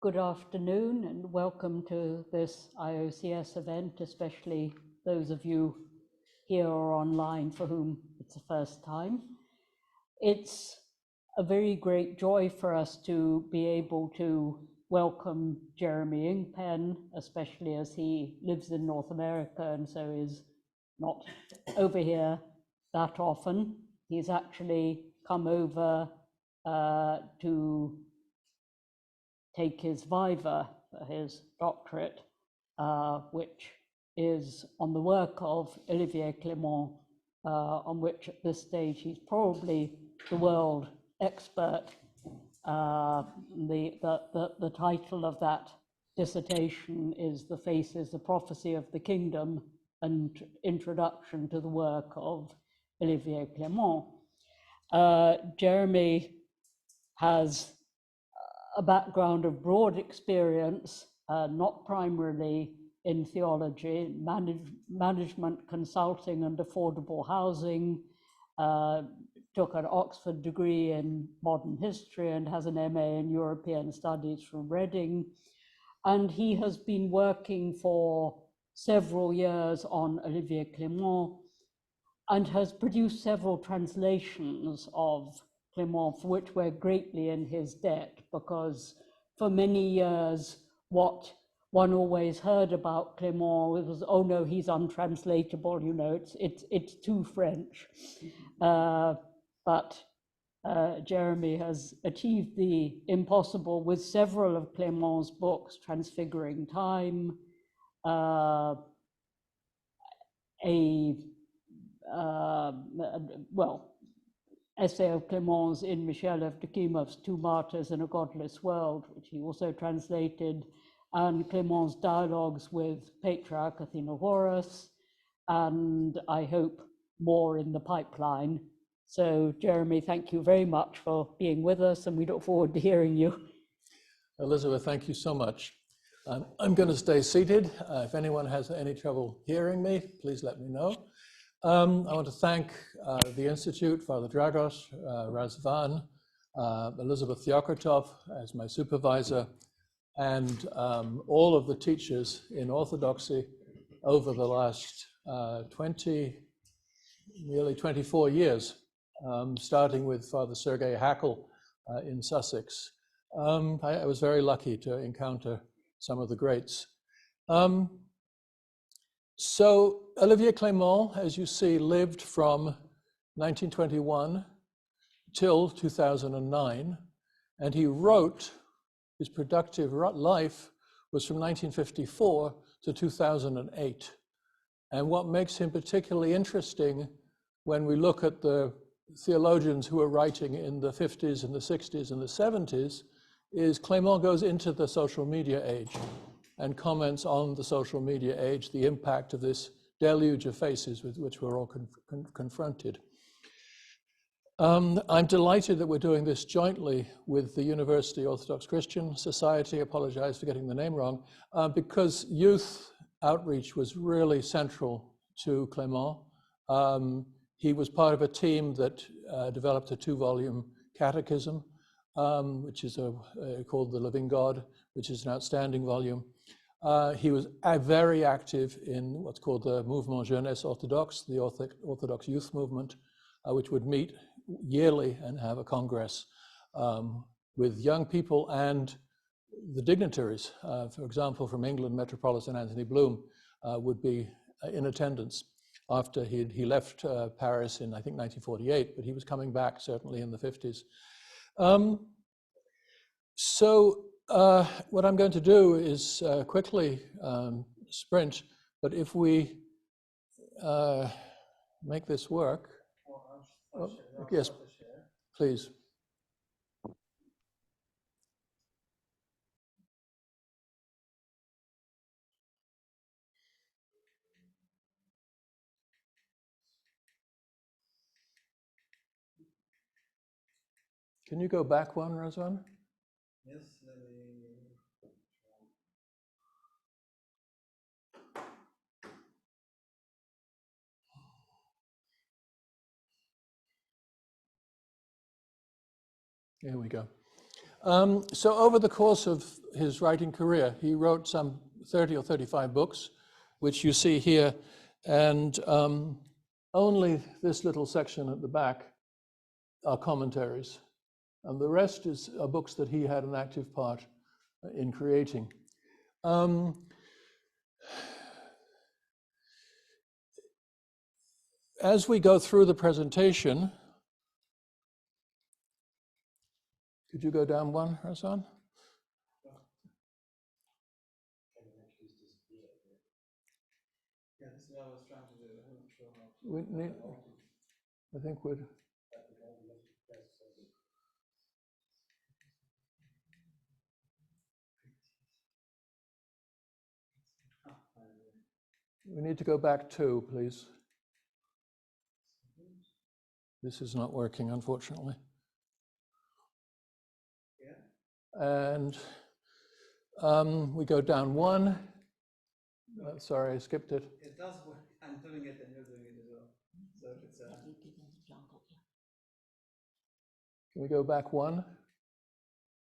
Good afternoon and welcome to this IOCS event, especially those of you here or online for whom it's the first time. It's a very great joy for us to be able to welcome Jeremy Ingpen, especially as he lives in North America and so is not over here that often. He's actually come over to take his viva for his doctorate, which is on the work of Olivier Clément, on which at this stage he's probably the world expert. The title of that dissertation is The Faces, the Prophecy of the Kingdom, and Introduction to the Work of Olivier Clément. Jeremy has a background of broad experience, not primarily in theology, management consulting and affordable housing, took an Oxford degree in modern history and has an MA in European Studies from Reading. And he has been working for several years on Olivier Clément and has produced several translations of Clément, for which we're greatly in his debt, because for many years, what one always heard about Clément was, oh no, he's untranslatable, you know, it's too French. But Jeremy has achieved the impossible with several of Clément's books, Transfiguring Time, essay of Clément's in Michel Evdokimov's Two Martyrs in a Godless World, which he also translated, and Clément's dialogues with Patriarch Athenagoras, and I hope more in the pipeline. So Jeremy, thank you very much for being with us, and we look forward to hearing you. Elizabeth, thank you so much. I'm going to stay seated. If anyone has any trouble hearing me, please let me know. I want to thank the Institute, Father Dragos, Razvan, Elizabeth Theokratov as my supervisor, and all of the teachers in Orthodoxy over the last nearly 24 years, starting with Father Sergei Hackl in Sussex. I was very lucky to encounter some of the greats. So Olivier Clément, as you see, lived from 1921 till 2009, and he wrote, his productive life was from 1954 to 2008. And what makes him particularly interesting when we look at the theologians who were writing in the 50s and the 60s and the 70s is Clément goes into the social media age and comments on the social media age, the impact of this deluge of faces with which we're all confronted. I'm delighted that we're doing this jointly with the University Orthodox Christian Society. I apologize for getting the name wrong, because youth outreach was really central to Clément. He was part of a team that developed a 2-volume catechism, which is called The Living God, which is an outstanding volume. He was very active in what's called the Mouvement Jeunesse Orthodoxe, the Orthodox youth movement, which would meet yearly and have a congress with young people and the dignitaries. For example, from England, Metropolitan Anthony Bloom would be in attendance after he left Paris in, I think, 1948, but he was coming back certainly in the 50s. What I'm going to do is quickly sprint, but if we make this work, yes, please. Can you go back one, Razvan? Yes, let me. Here we go. So over the course of his writing career, he wrote some 30 or 35 books, which you see here, and only this little section at the back are commentaries, and the rest are books that he had an active part in creating. As we go through the presentation, could you go down one, Hassan? Yeah, this is what I was trying to do. I'm not sure how. We need, I think we'd. We need to go back 2, please. This is not working, unfortunately. Yeah. And we go down 1. Sorry, I skipped it. It does work. I'm doing it and you're doing it as well. So if it's Can we go back 1?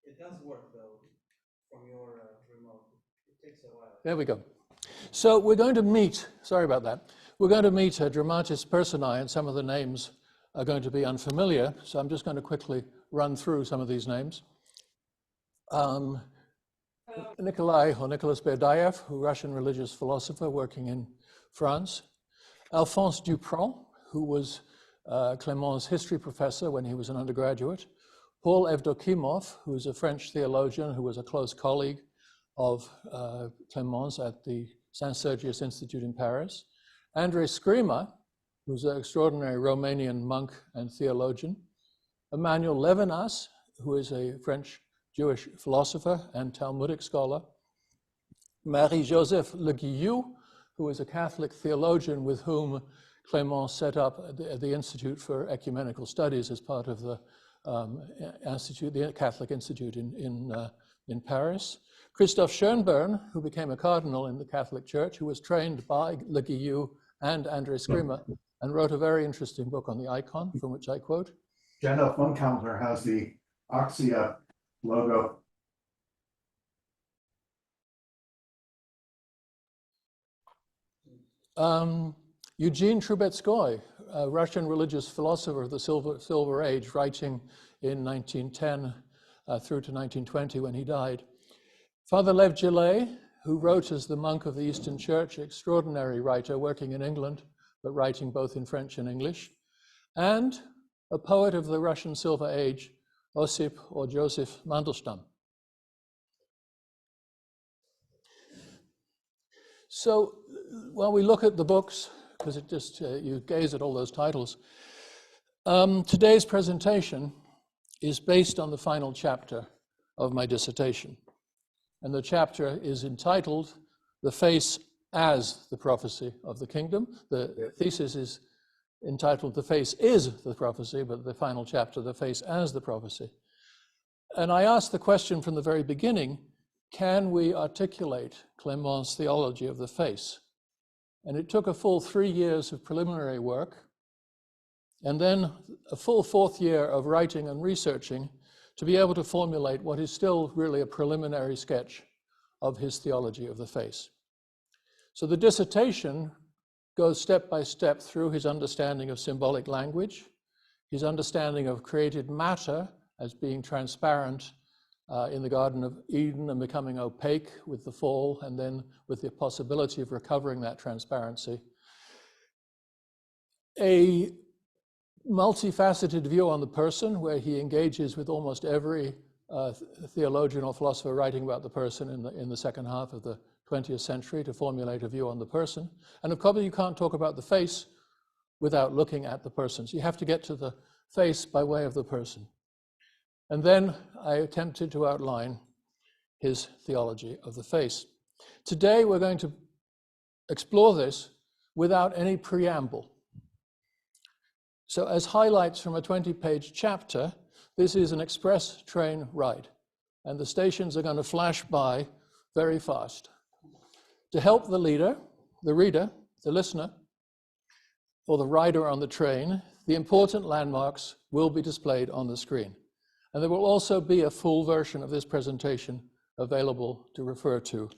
It does work though from your remote. It takes a while. There we go. So we're going to meet, sorry about that, we're going to meet a dramatis personae, and some of the names are going to be unfamiliar, so I'm just going to quickly run through some of these names. Nicolas Berdyaev, a Russian religious philosopher working in France. Alphonse Duprat, who was Clément's history professor when he was an undergraduate. Paul Evdokimov, who is a French theologian who was a close colleague of Clément's at the Saint Sergius Institute in Paris. Andrei Scrima, who's an extraordinary Romanian monk and theologian. Emmanuel Levinas, who is a French Jewish philosopher and Talmudic scholar. Marie-Joseph Le Guillou, who is a Catholic theologian with whom Clément set up the Institute for Ecumenical Studies as part of the the Catholic Institute in Paris. Christoph Schönborn, who became a cardinal in the Catholic Church, who was trained by Le Guillou and Andrei Scrima, and wrote a very interesting book on the icon, from which I quote. Gandalf One Counselor has the Oxia logo. Eugene Trubetskoy, a Russian religious philosopher of the Silver Age, writing in 1910 through to 1920 when he died. Father Lev Gillet, who wrote as the monk of the Eastern Church, extraordinary writer working in England, but writing both in French and English. And a poet of the Russian Silver Age, Osip or Joseph Mandelstam. So while we look at the books, because it just, you gaze at all those titles, today's presentation is based on the final chapter of my dissertation. And the chapter is entitled, The Face as the Prophecy of the Kingdom. The thesis is entitled, The Face is the Prophecy, but the final chapter, The Face as the Prophecy. And I asked the question from the very beginning, can we articulate Clément's theology of the face? And it took a full 3 years of preliminary work, and then a full 4th year of writing and researching to be able to formulate what is still really a preliminary sketch of his theology of the face. So the dissertation goes step by step through his understanding of symbolic language, his understanding of created matter as being transparent in the Garden of Eden and becoming opaque with the fall, and then with the possibility of recovering that transparency. A multifaceted view on the person, where he engages with almost every theologian or philosopher writing about the person in the second half of the 20th century to formulate a view on the person. And of course, you can't talk about the face without looking at the person. So you have to get to the face by way of the person. And then I attempted to outline his theology of the face. Today, we're going to explore this without any preamble. So as highlights from a 20-page chapter, this is an express train ride, and the stations are going to flash by very fast. To help the reader, the listener, or the rider on the train, the important landmarks will be displayed on the screen. And there will also be a full version of this presentation available to refer to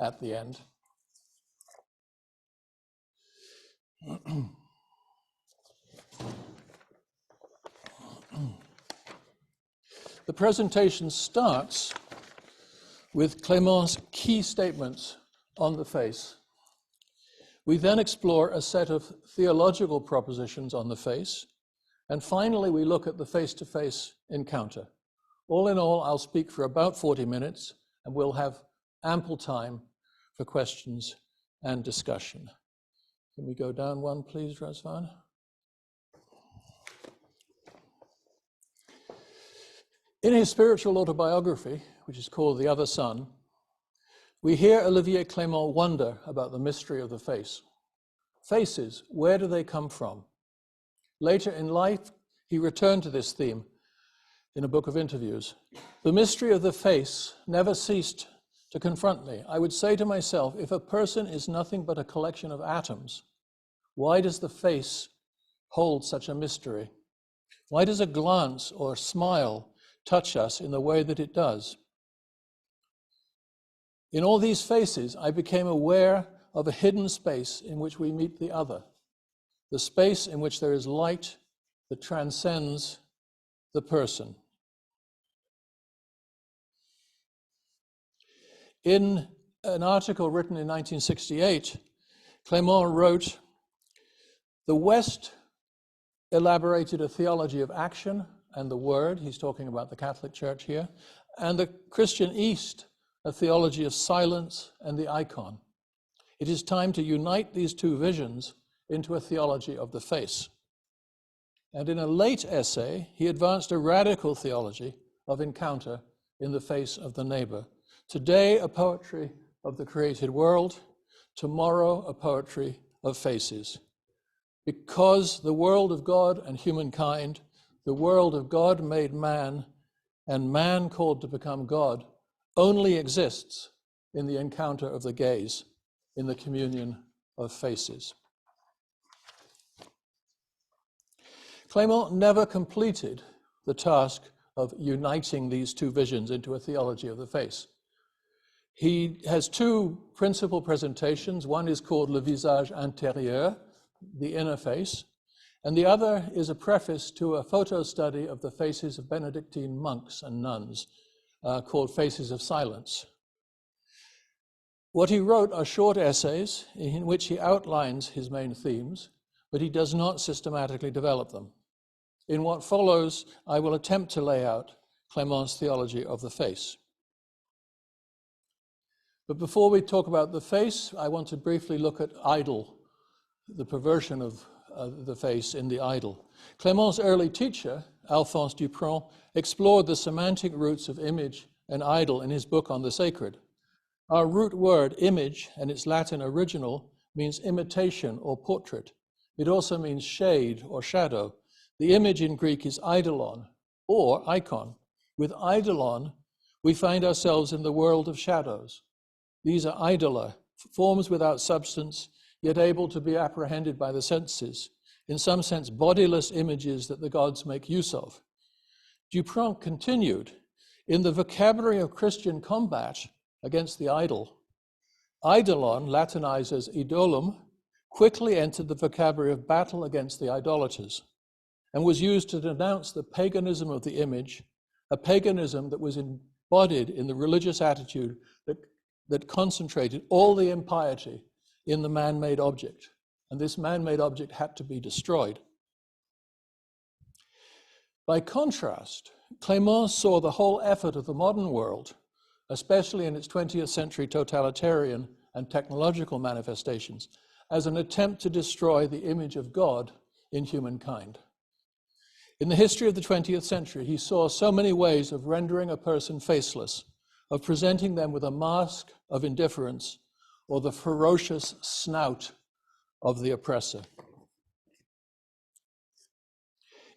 at the end. The presentation starts with Clément's key statements on the face. We then explore a set of theological propositions on the face, and finally we look at the face-to-face encounter. All in all, I'll speak for about 40 minutes, and we'll have ample time for questions and discussion. Can we go down one, please, Razvan? In his spiritual autobiography, which is called The Other Sun, we hear Olivier Clément wonder about the mystery of the face. Faces, where do they come from? Later in life, he returned to this theme in a book of interviews. The mystery of the face never ceased to confront me. I would say to myself, if a person is nothing but a collection of atoms, why does the face hold such a mystery? Why does a glance or smile touch us in the way that it does? In all these faces, I became aware of a hidden space in which we meet the other, the space in which there is light that transcends the person. In an article written in 1968, Clément wrote, "The West elaborated a theology of action and the word," he's talking about the Catholic Church here, "and the Christian East, a theology of silence and the icon. It is time to unite these two visions into a theology of the face." And in a late essay, he advanced a radical theology of encounter in the face of the neighbor. Today, a poetry of the created world, tomorrow, a poetry of faces. Because the world of God and humankind, the world of God made man, and man called to become God, only exists in the encounter of the gaze, in the communion of faces. Clément never completed the task of uniting these two visions into a theology of the face. He has two principal presentations. One is called Le Visage Intérieur, the inner face, and the other is a preface to a photo study of the faces of Benedictine monks and nuns called Faces of Silence. What he wrote are short essays in which he outlines his main themes, but he does not systematically develop them. In what follows, I will attempt to lay out Clément's theology of the face. But before we talk about the face, I want to briefly look at idol, the perversion of the face in the idol. Clément's early teacher, Alphonse Dupron, explored the semantic roots of image and idol in his book on the sacred. Our root word, image, and its Latin original, means imitation or portrait. It also means shade or shadow. The image in Greek is eidolon or icon. With eidolon, we find ourselves in the world of shadows. These are eidola, forms without substance, yet able to be apprehended by the senses, in some sense bodiless images that the gods make use of. Dupron continued, in the vocabulary of Christian combat against the idol, eidolon, Latinized as idolum, quickly entered the vocabulary of battle against the idolaters and was used to denounce the paganism of the image, a paganism that was embodied in the religious attitude that concentrated all the impiety in the man-made object. And this man-made object had to be destroyed. By contrast, Clément saw the whole effort of the modern world, especially in its 20th century totalitarian and technological manifestations, as an attempt to destroy the image of God in humankind. In the history of the 20th century, he saw so many ways of rendering a person faceless, of presenting them with a mask of indifference or the ferocious snout of the oppressor.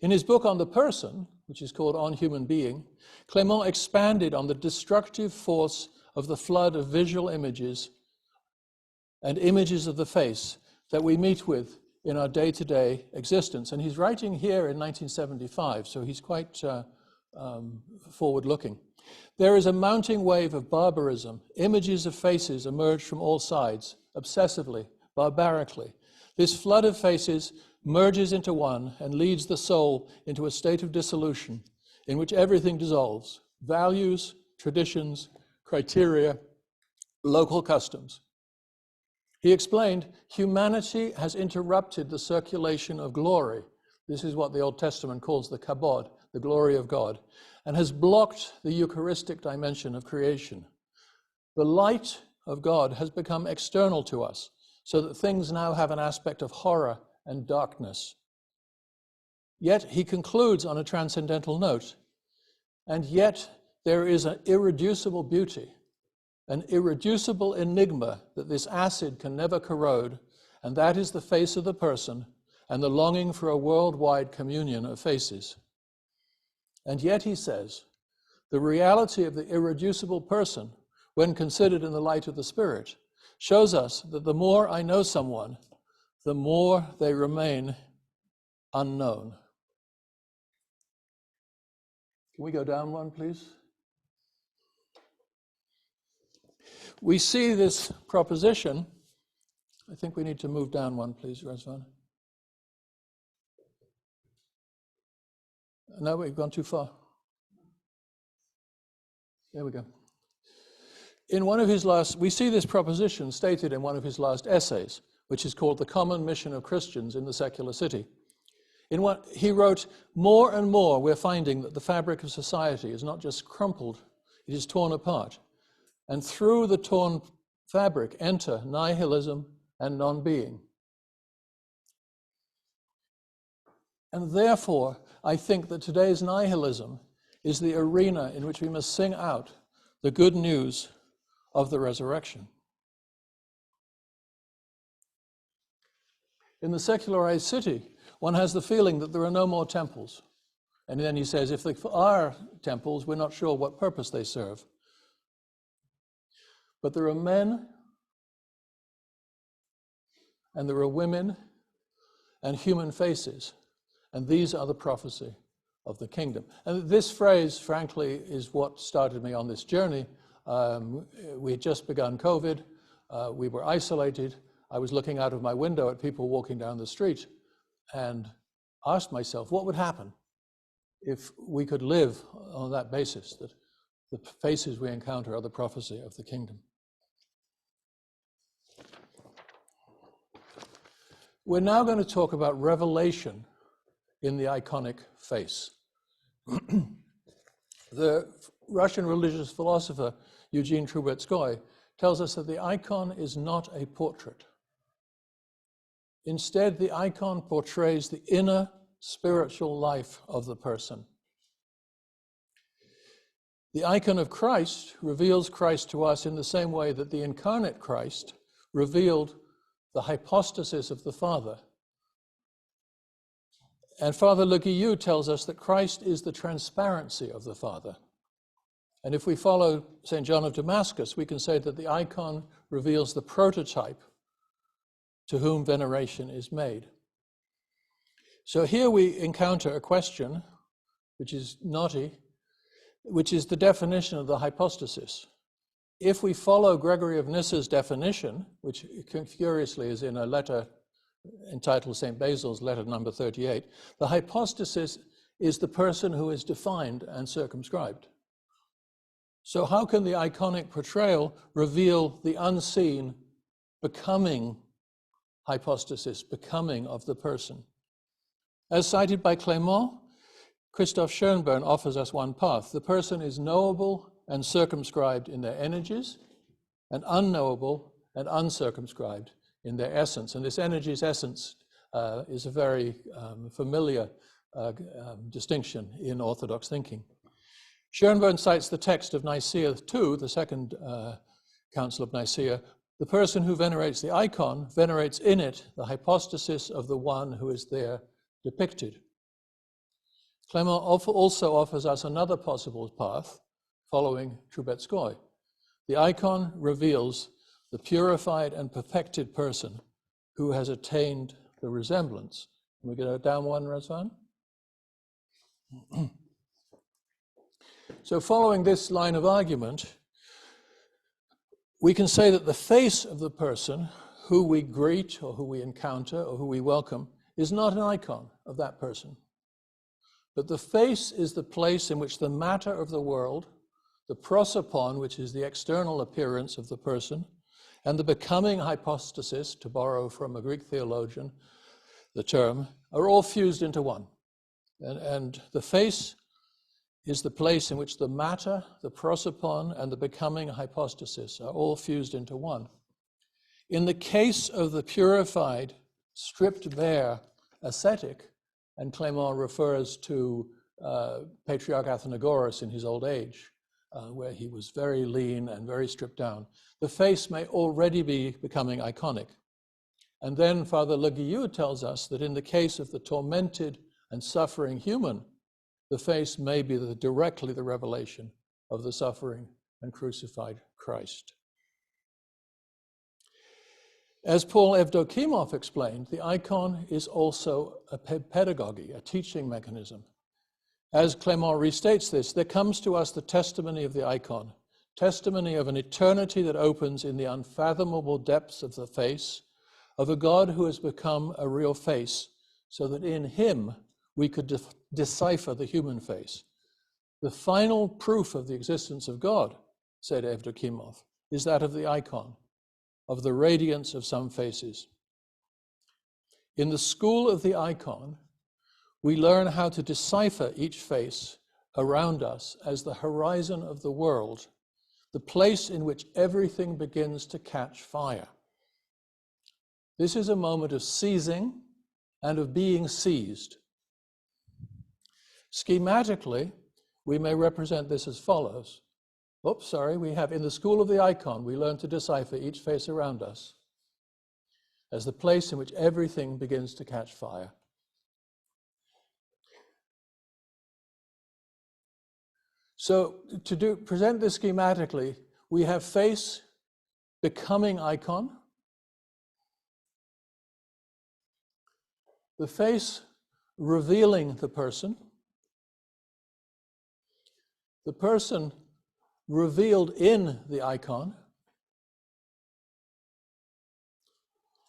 In his book on the person, which is called On Human Being, Clément expanded on the destructive force of the flood of visual images and images of the face that we meet with in our day-to-day existence. And he's writing here in 1975, so he's quite forward-looking. There is a mounting wave of barbarism. Images of faces emerge from all sides, obsessively, barbarically. This flood of faces merges into one and leads the soul into a state of dissolution in which everything dissolves: values, traditions, criteria, local customs. He explained, humanity has interrupted the circulation of glory. This is what the Old Testament calls the kabod, the glory of God, and has blocked the Eucharistic dimension of creation. The light of God has become external to us, so that things now have an aspect of horror and darkness. Yet he concludes on a transcendental note, and yet there is an irreducible beauty, an irreducible enigma that this acid can never corrode, and that is the face of the person and the longing for a worldwide communion of faces. And yet, he says, the reality of the irreducible person, when considered in the light of the Spirit, shows us that the more I know someone, the more they remain unknown. Can we go down one, please? We see this proposition. I think we need to move down one, please, Razvan. No, we've gone too far. There we go. In one of his last, we see this proposition stated in one of his last essays, which is called The Common Mission of Christians in the Secular City. In what he wrote, more and more we're finding that the fabric of society is not just crumpled, it is torn apart. And through the torn fabric enter nihilism and non-being. And therefore, I think that today's nihilism is the arena in which we must sing out the good news of the resurrection. In the secularized city, one has the feeling that there are no more temples. And then he says, if there are temples, we're not sure what purpose they serve. But there are men, and there are women, and human faces, and these are the prophecy of the kingdom. And this phrase, frankly, is what started me on this journey. We had just begun COVID. We were isolated. I was looking out of my window at people walking down the street and asked myself, what would happen if we could live on that basis, that the faces we encounter are the prophecy of the kingdom? We're now going to talk about revelation in the iconic face. The Russian religious philosopher Eugene Trubetskoy tells us that the icon is not a portrait. Instead, the icon portrays the inner spiritual life of the person. The icon of Christ reveals Christ to us in the same way that the incarnate Christ revealed the hypostasis of the Father. And Father Le Guillou tells us that Christ is the transparency of the Father. And if we follow St. John of Damascus, we can say that the icon reveals the prototype to whom veneration is made. So here we encounter a question, which is knotty, which is the definition of the hypostasis. If we follow Gregory of Nyssa's definition, which curiously is in a letter entitled St. Basil's letter number 38, the hypostasis is the person who is defined and circumscribed. So how can the iconic portrayal reveal the unseen becoming hypostasis, becoming of the person? As cited by Clément, Christoph Schönborn offers us one path. The person is knowable and circumscribed in their energies, and unknowable and uncircumscribed in their essence. And this energies essence is a very familiar distinction in Orthodox thinking. Schönborn cites the text of Nicaea II, the Second Council of Nicaea. The person who venerates the icon venerates in it the hypostasis of the one who is there depicted. Clément also offers us another possible path, following Trubetskoy. The icon reveals the purified and perfected person who has attained the resemblance. Can we go down one, Razvan? So following this line of argument, we can say that the face of the person who we greet or who we encounter or who we welcome is not an icon of that person. But the face is the place in which the matter of the world, the prosopon, which is the external appearance of the person, and the becoming hypostasis, to borrow from a Greek theologian, the term, are all fused into one. And the face is the place in which the matter, the prosopon, and the becoming hypostasis are all fused into one. In the case of the purified, stripped bare ascetic, and Clément refers to Patriarch Athenagoras in his old age, where he was very lean and very stripped down, the face may already be becoming iconic. And then Father Le Guillou tells us that in the case of the tormented and suffering human, the face may be directly the revelation of the suffering and crucified Christ. As Paul Evdokimov explained, the icon is also a pedagogy, a teaching mechanism. As Clément restates this, there comes to us the testimony of the icon, testimony of an eternity that opens in the unfathomable depths of the face, of a God who has become a real face, so that in him we could decipher the human face. The final proof of the existence of God, said Evdokimov, is that of the icon, of the radiance of some faces. In the school of the icon, we learn how to decipher each face around us as the horizon of the world, the place in which everything begins to catch fire. This is a moment of seizing and of being seized. Schematically, we may represent this as follows. We have in the school of the icon, we learn to decipher each face around us as the place in which everything begins to catch fire. So to present this schematically, we have face becoming icon, the face revealing the person revealed in the icon,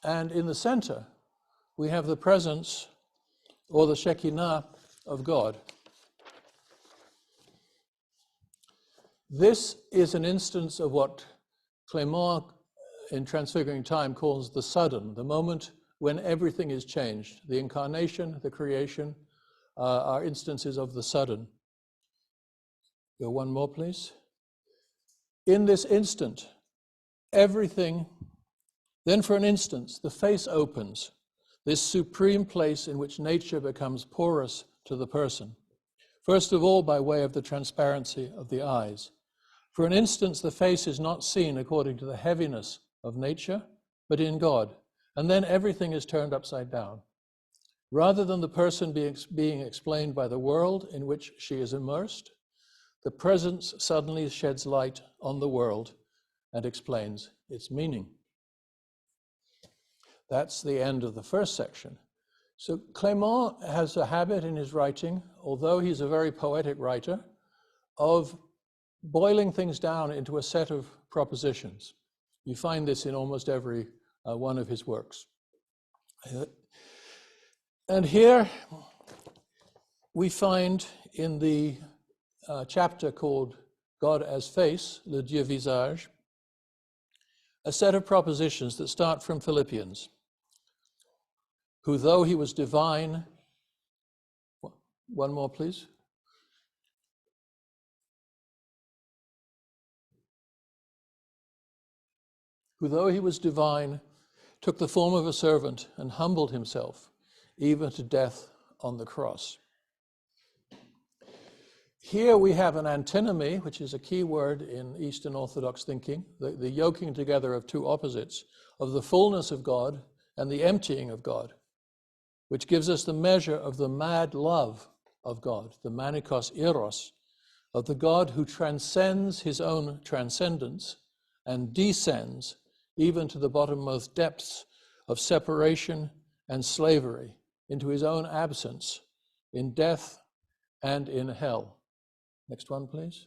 and in the center, we have the presence or the Shekinah of God. This is an instance of what Clément in Transfiguring Time calls the sudden, the moment when everything is changed. The incarnation, the creation are instances of the sudden. Go one more, please. In this instant, everything, then for an instant, the face opens, this supreme place in which nature becomes porous to the person. First of all, by way of the transparency of the eyes. For an instant, the face is not seen according to the heaviness of nature, but in God. And then everything is turned upside down. Rather than the person being explained by the world in which she is immersed, the presence suddenly sheds light on the world and explains its meaning. That's the end of the first section. So Clément has a habit in his writing, although he's a very poetic writer, of boiling things down into a set of propositions. You find this in almost every one of his works. And here we find in the chapter called God as Face, Le Dieu Visage, a set of propositions that start from Philippians, who though he was divine, one more please. Who though he was divine, took the form of a servant and humbled himself, even to death on the cross. Here we have an antinomy, which is a key word in Eastern Orthodox thinking, the yoking together of two opposites, of the fullness of God and the emptying of God, which gives us the measure of the mad love of God, the manikos eros, of the God who transcends his own transcendence and descends even to the bottommost depths of separation and slavery, into his own absence in death and in hell. Next one, please.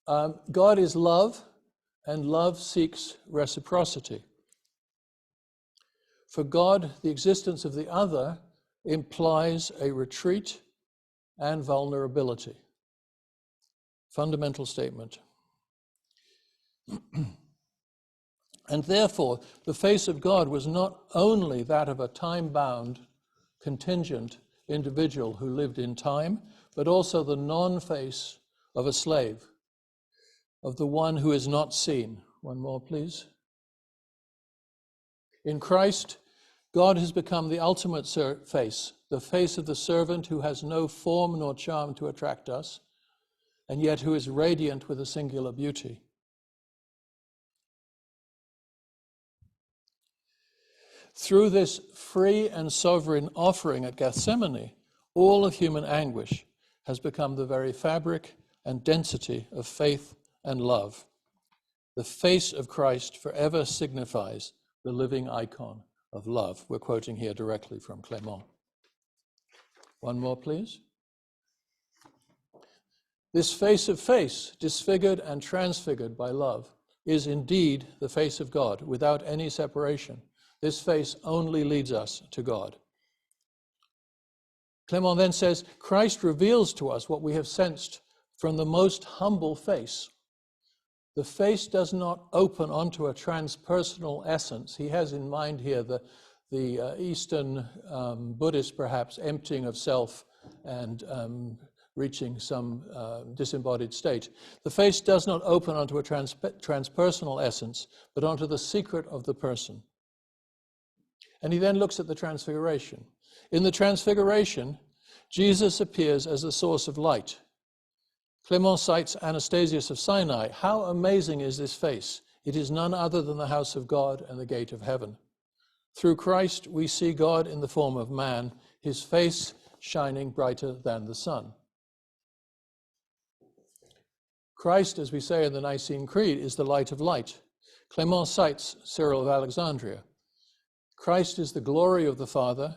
God is love, and love seeks reciprocity. For God, the existence of the other implies a retreat and vulnerability. Fundamental statement. And therefore, the face of God was not only that of a time-bound, contingent individual who lived in time, but also the non-face of a slave, of the one who is not seen. One more, please. In Christ, God has become the ultimate face, the face of the servant who has no form nor charm to attract us, and yet who is radiant with a singular beauty. Through this free and sovereign offering at Gethsemane, all of human anguish has become the very fabric and density of faith and love. The face of Christ forever signifies the living icon of love. We're quoting here directly from Clément. One more, please. This face of face, disfigured and transfigured by love, is indeed the face of God, without any separation. This face only leads us to God. Clément then says, Christ reveals to us what we have sensed from the most humble face. The face does not open onto a transpersonal essence. He has in mind here the Eastern Buddhist, perhaps, emptying of self and reaching some disembodied state. The face does not open onto a transpersonal essence, but onto the secret of the person. And he then looks at the Transfiguration. In the Transfiguration, Jesus appears as the source of light. Clément cites Anastasius of Sinai. How amazing is this face? It is none other than the house of God and the gate of heaven. Through Christ, we see God in the form of man, his face shining brighter than the sun. Christ, as we say in the Nicene Creed, is the light of light. Clément cites Cyril of Alexandria. Christ is the glory of the Father,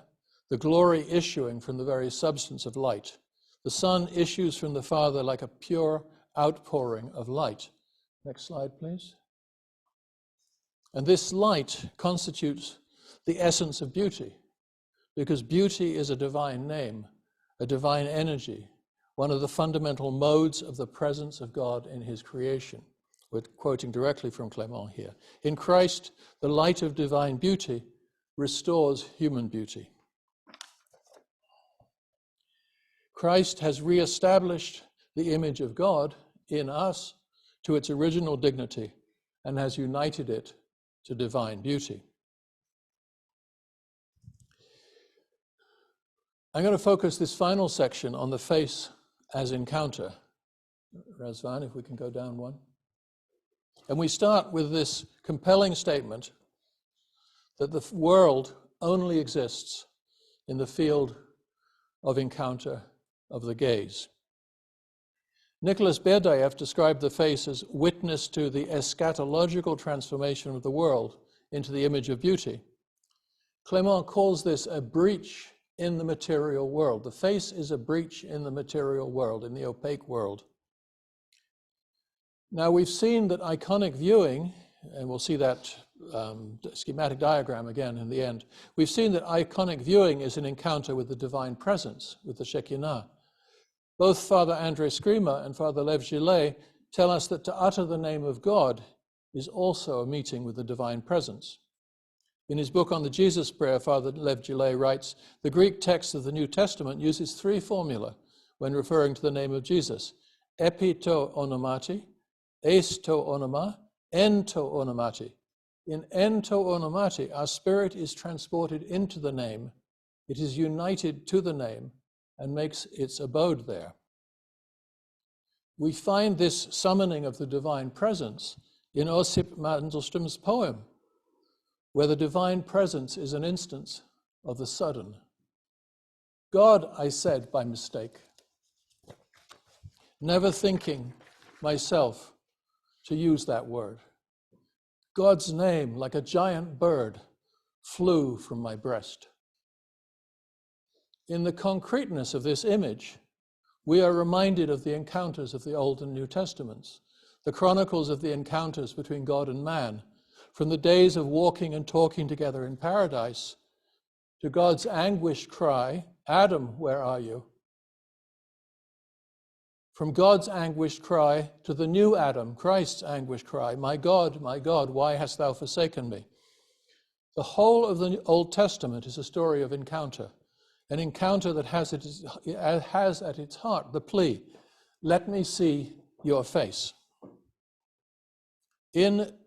the glory issuing from the very substance of light. The Son issues from the Father like a pure outpouring of light. Next slide, please. And this light constitutes the essence of beauty, because beauty is a divine name, a divine energy, one of the fundamental modes of the presence of God in his creation. We're quoting directly from Clément here. In Christ, the light of divine beauty restores human beauty. Christ has reestablished the image of God in us to its original dignity and has united it to divine beauty. I'm going to focus this final section on the face as encounter. Razvan, if we can go down one. And we start with this compelling statement that the world only exists in the field of encounter of the gaze. Nicholas Berdyaev described the face as witness to the eschatological transformation of the world into the image of beauty. Clément calls this a breach in the material world. The face is a breach in the material world, in the opaque world. Now, we've seen that iconic viewing, and we'll see that schematic diagram again in the end. We've seen that iconic viewing is an encounter with the divine presence, with the Shekinah. Both Father André Scrima and Father Lev Gillet tell us that to utter the name of God is also a meeting with the divine presence. In his book on the Jesus Prayer, Father Lev Gillet writes, the Greek text of the New Testament uses three formulae when referring to the name of Jesus: epito onomati, esto onoma, ento onomati. In ento onomati, our spirit is transported into the name, it is united to the name, and makes its abode there. We find this summoning of the divine presence in Osip Mandelstrom's poem, where the divine presence is an instance of the sudden. God, I said by mistake, never thinking myself to use that word. God's name, like a giant bird, flew from my breast. In the concreteness of this image, we are reminded of the encounters of the Old and New Testaments, the chronicles of the encounters between God and man, from the days of walking and talking together in paradise to God's anguished cry, "Adam, where are you?" From God's anguished cry to the new Adam, Christ's anguished cry, my God, why hast thou forsaken me?" The whole of the Old Testament is a story of encounter, an encounter that has at its heart the plea, "Let me see your face." In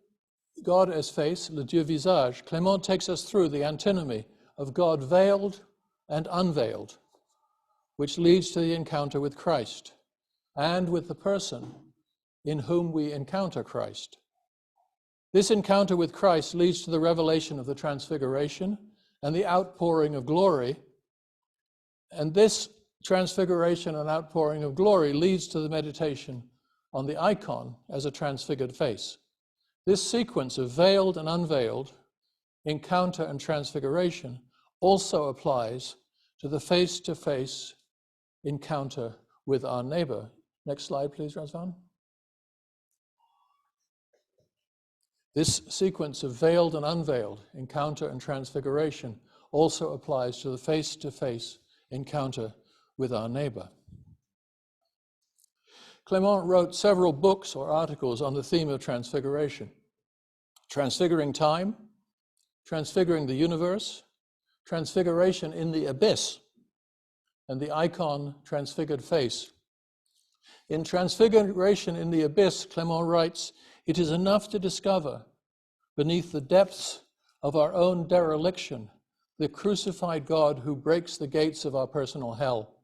God as face, le Dieu visage, Clément takes us through the antinomy of God veiled and unveiled, which leads to the encounter with Christ and with the person in whom we encounter Christ. This encounter with Christ leads to the revelation of the transfiguration and the outpouring of glory, and this transfiguration and outpouring of glory leads to the meditation on the icon as a transfigured face. This sequence of veiled and unveiled, encounter and transfiguration also applies to the face-to-face encounter with our neighbor. Next slide, please, Razvan. This sequence of veiled and unveiled, encounter and transfiguration, also applies to the face-to-face encounter with our neighbor. Clément wrote several books or articles on the theme of transfiguration: Transfiguring Time, Transfiguring the Universe, Transfiguration in the Abyss, and the Icon Transfigured Face. In Transfiguration in the Abyss, Clément writes, "It is enough to discover, beneath the depths of our own dereliction, the crucified God who breaks the gates of our personal hell,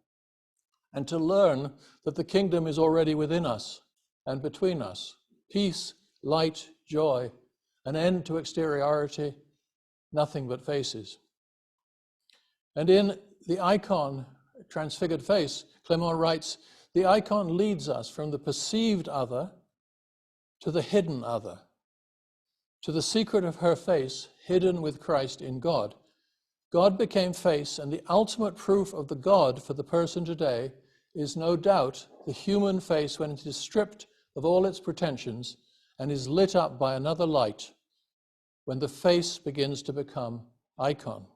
and to learn that the kingdom is already within us and between us, peace, light, joy, an end to exteriority, nothing but faces." And in the icon, Transfigured Face, Clément writes, "The icon leads us from the perceived other to the hidden other, to the secret of her face hidden with Christ in God. God became face, and the ultimate proof of the God for the person today is no doubt the human face when it is stripped of all its pretensions and is lit up by another light, when the face begins to become icon."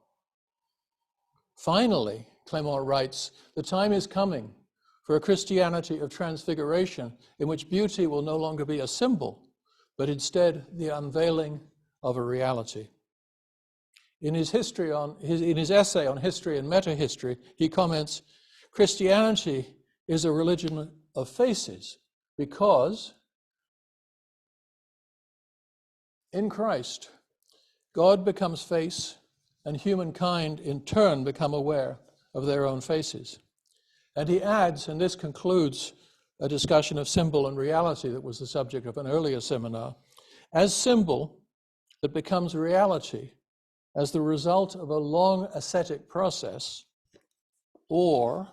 Finally, Clément writes, "The time is coming for a Christianity of transfiguration in which beauty will no longer be a symbol, but instead the unveiling of a reality." In his essay on history and meta-history, he comments, "Christianity is a religion of faces because in Christ, God becomes face and humankind in turn become aware of their own faces." And he adds, and this concludes a discussion of symbol and reality that was the subject of an earlier seminar, "As symbol that becomes reality as the result of a long ascetic process, or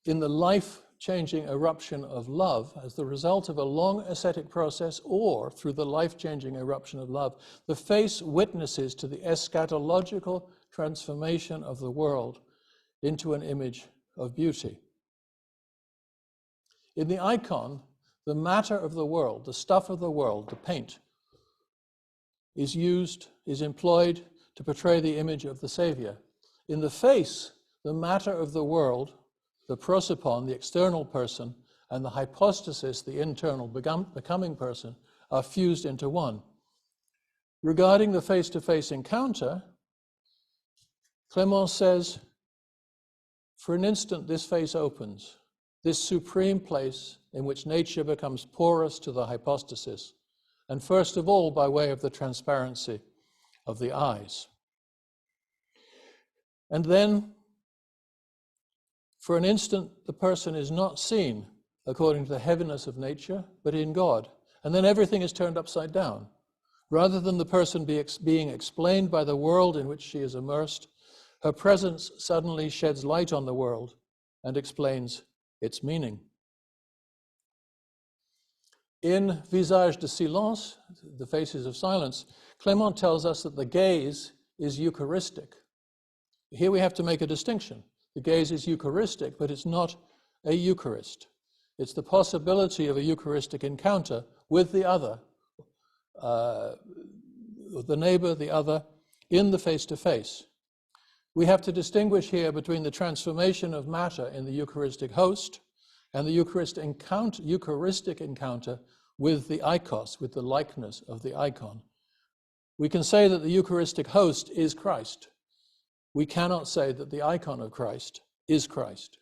in the life-changing eruption of love, as the result of a long ascetic process, or through the life-changing eruption of love, the face witnesses to the eschatological transformation of the world into an image of beauty." In the icon, the matter of the world, the stuff of the world, the paint, is employed to portray the image of the Savior. In the face, the matter of the world, the prosopon, the external person, and the hypostasis, the internal becoming person, are fused into one. Regarding the face-to-face encounter, Clément says, "For an instant this face opens, this supreme place in which nature becomes porous to the hypostasis, and first of all by way of the transparency of the eyes. And then, for an instant, the person is not seen according to the heaviness of nature, but in God. And then everything is turned upside down. Rather than the person being explained by the world in which she is immersed, her presence suddenly sheds light on the world and explains its meaning." In Visage de Silence, the faces of silence, Clément tells us that the gaze is Eucharistic. Here we have to make a distinction. The gaze is Eucharistic, but it's not a Eucharist. It's the possibility of a Eucharistic encounter with the other, the neighbor, the other, in the face-to-face. We have to distinguish here between the transformation of matter in the Eucharistic host and the Eucharistic encounter with the Icos, with the likeness of the icon. We can say that the Eucharistic host is Christ. We cannot say that the icon of Christ is Christ.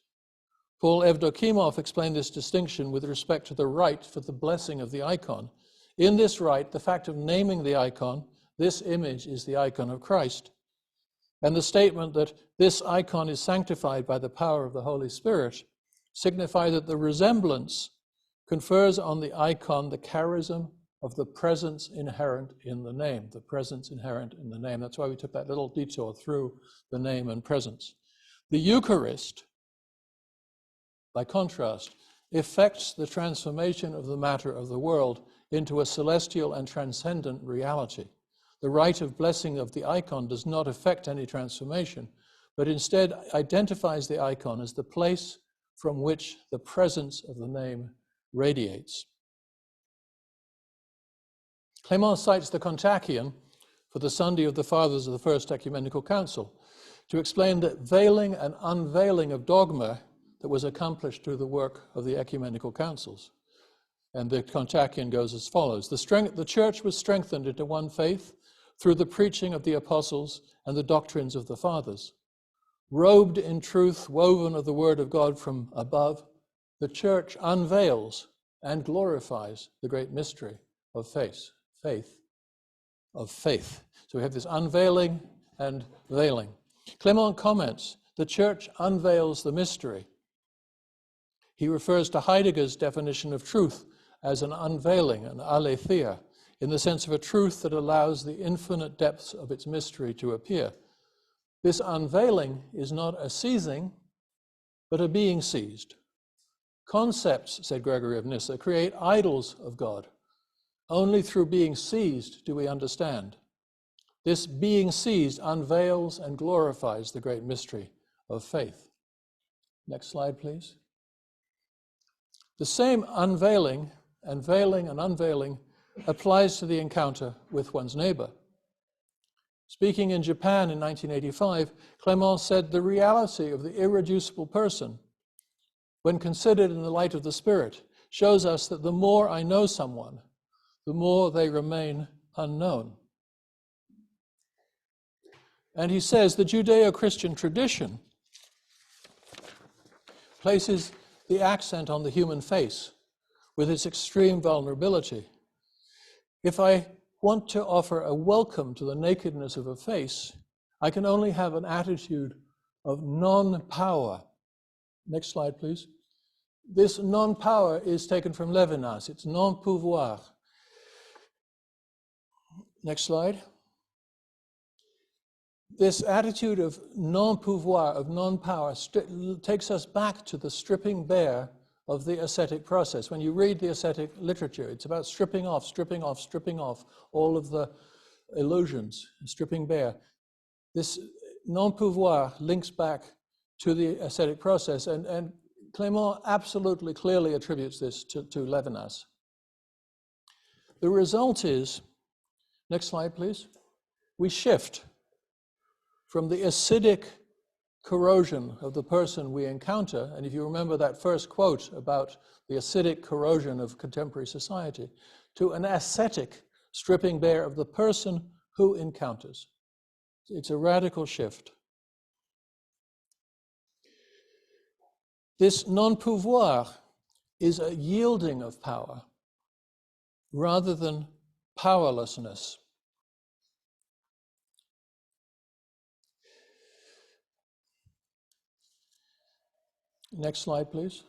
Paul Evdokimov explained this distinction with respect to the rite for the blessing of the icon. In this rite, the fact of naming the icon, this image is the icon of Christ, and the statement that this icon is sanctified by the power of the Holy Spirit signify that the resemblance confers on the icon the charism of the presence inherent in the name, the presence inherent in the name. That's why we took that little detour through the name and presence. The Eucharist, by contrast, effects the transformation of the matter of the world into a celestial and transcendent reality. The rite of blessing of the icon does not effect any transformation, but instead identifies the icon as the place from which the presence of the name radiates. Clément cites the Kontakion for the Sunday of the Fathers of the First Ecumenical Council to explain the veiling and unveiling of dogma that was accomplished through the work of the ecumenical councils. And the Kontakion goes as follows. The church was strengthened into one faith through the preaching of the apostles and the doctrines of the fathers. Robed in truth, woven of the word of God from above, the church unveils and glorifies the great mystery of faith. So we have this unveiling and veiling. Clément comments, the church unveils the mystery. He refers to Heidegger's definition of truth as an unveiling, an aletheia, in the sense of a truth that allows the infinite depths of its mystery to appear. This unveiling is not a seizing, but a being seized. Concepts, said Gregory of Nyssa, create idols of God. Only through being seized do we understand. This being seized unveils and glorifies the great mystery of faith. Next slide, please. The same unveiling and veiling and unveiling applies to the encounter with one's neighbor. Speaking in Japan in 1985, Clément said the reality of the irreducible person, when considered in the light of the Spirit, shows us that the more I know someone, the more they remain unknown. And he says the Judeo-Christian tradition places the accent on the human face with its extreme vulnerability. If I want to offer a welcome to the nakedness of a face, I can only have an attitude of non-power. Next slide, please. This non-power is taken from Levinas. It's non-pouvoir. Next slide. This attitude of non-pouvoir, of non-power, takes us back to the stripping bare of the ascetic process. When you read the ascetic literature, it's about stripping off all of the illusions, stripping bare. This non-pouvoir links back to the ascetic process, and Clément absolutely clearly attributes this to Levinas. The result is, next slide please, we shift from the acidic corrosion of the person we encounter, and if you remember that first quote about the acidic corrosion of contemporary society, to an ascetic stripping bare of the person who encounters. It's a radical shift. This non-pouvoir is a yielding of power rather than powerlessness. Next slide, please.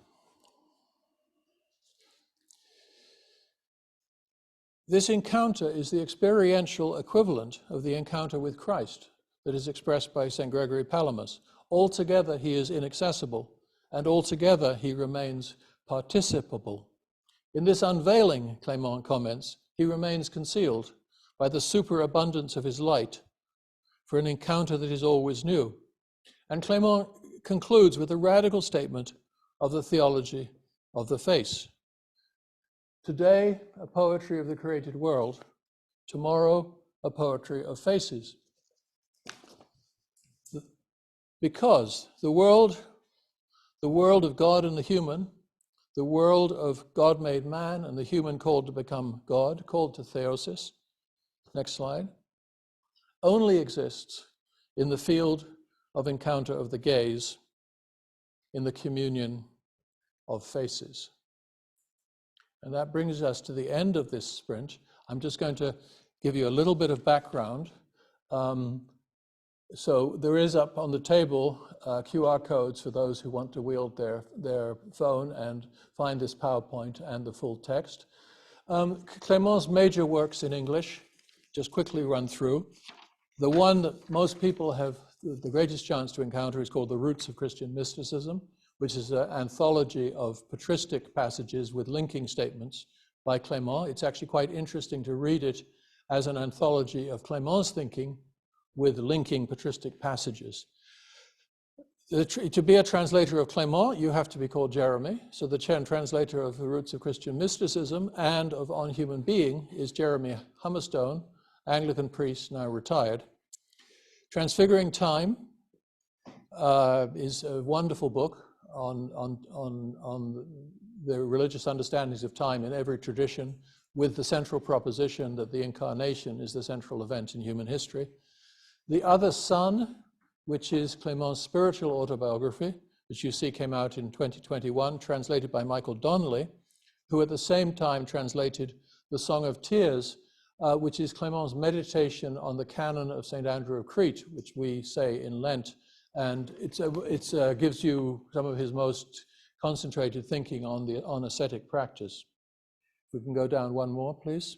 This encounter is the experiential equivalent of the encounter with Christ that is expressed by St. Gregory Palamas. Altogether he is inaccessible, and altogether he remains participable. In this unveiling, Clément comments, he remains concealed by the superabundance of his light for an encounter that is always new. And Clément concludes with a radical statement of the theology of the face. Today, a poetry of the created world. Tomorrow, a poetry of faces. Because the world of God and the human, the world of God made man and the human called to become God, called to theosis, next slide, only exists in the field of encounter of the gaze, in the communion of faces. And that brings us to the end of this sprint. I'm just going to give you a little bit of background. So there is up on the table QR codes for those who want to wield their phone and find this PowerPoint and the full text. Clément's major works in English, just quickly run through. The one that most people have the greatest chance to encounter is called The Roots of Christian Mysticism, which is an anthology of patristic passages with linking statements by Clément. It's actually quite interesting to read it as an anthology of Clément's thinking with linking patristic passages. To be a translator of Clément, you have to be called Jeremy. So the translator of The Roots of Christian Mysticism and of On Human Being is Jeremy Hummerstone, Anglican priest, now retired. Transfiguring Time is a wonderful book on the religious understandings of time in every tradition, with the central proposition that the incarnation is the central event in human history. The Other Sun, which is Clément's spiritual autobiography, which you see came out in 2021, translated by Michael Donnelly, who at the same time translated The Song of Tears, which is Clément's meditation on the canon of St. Andrew of Crete, which we say in Lent. And it gives you some of his most concentrated thinking on ascetic practice. We can go down one more, please.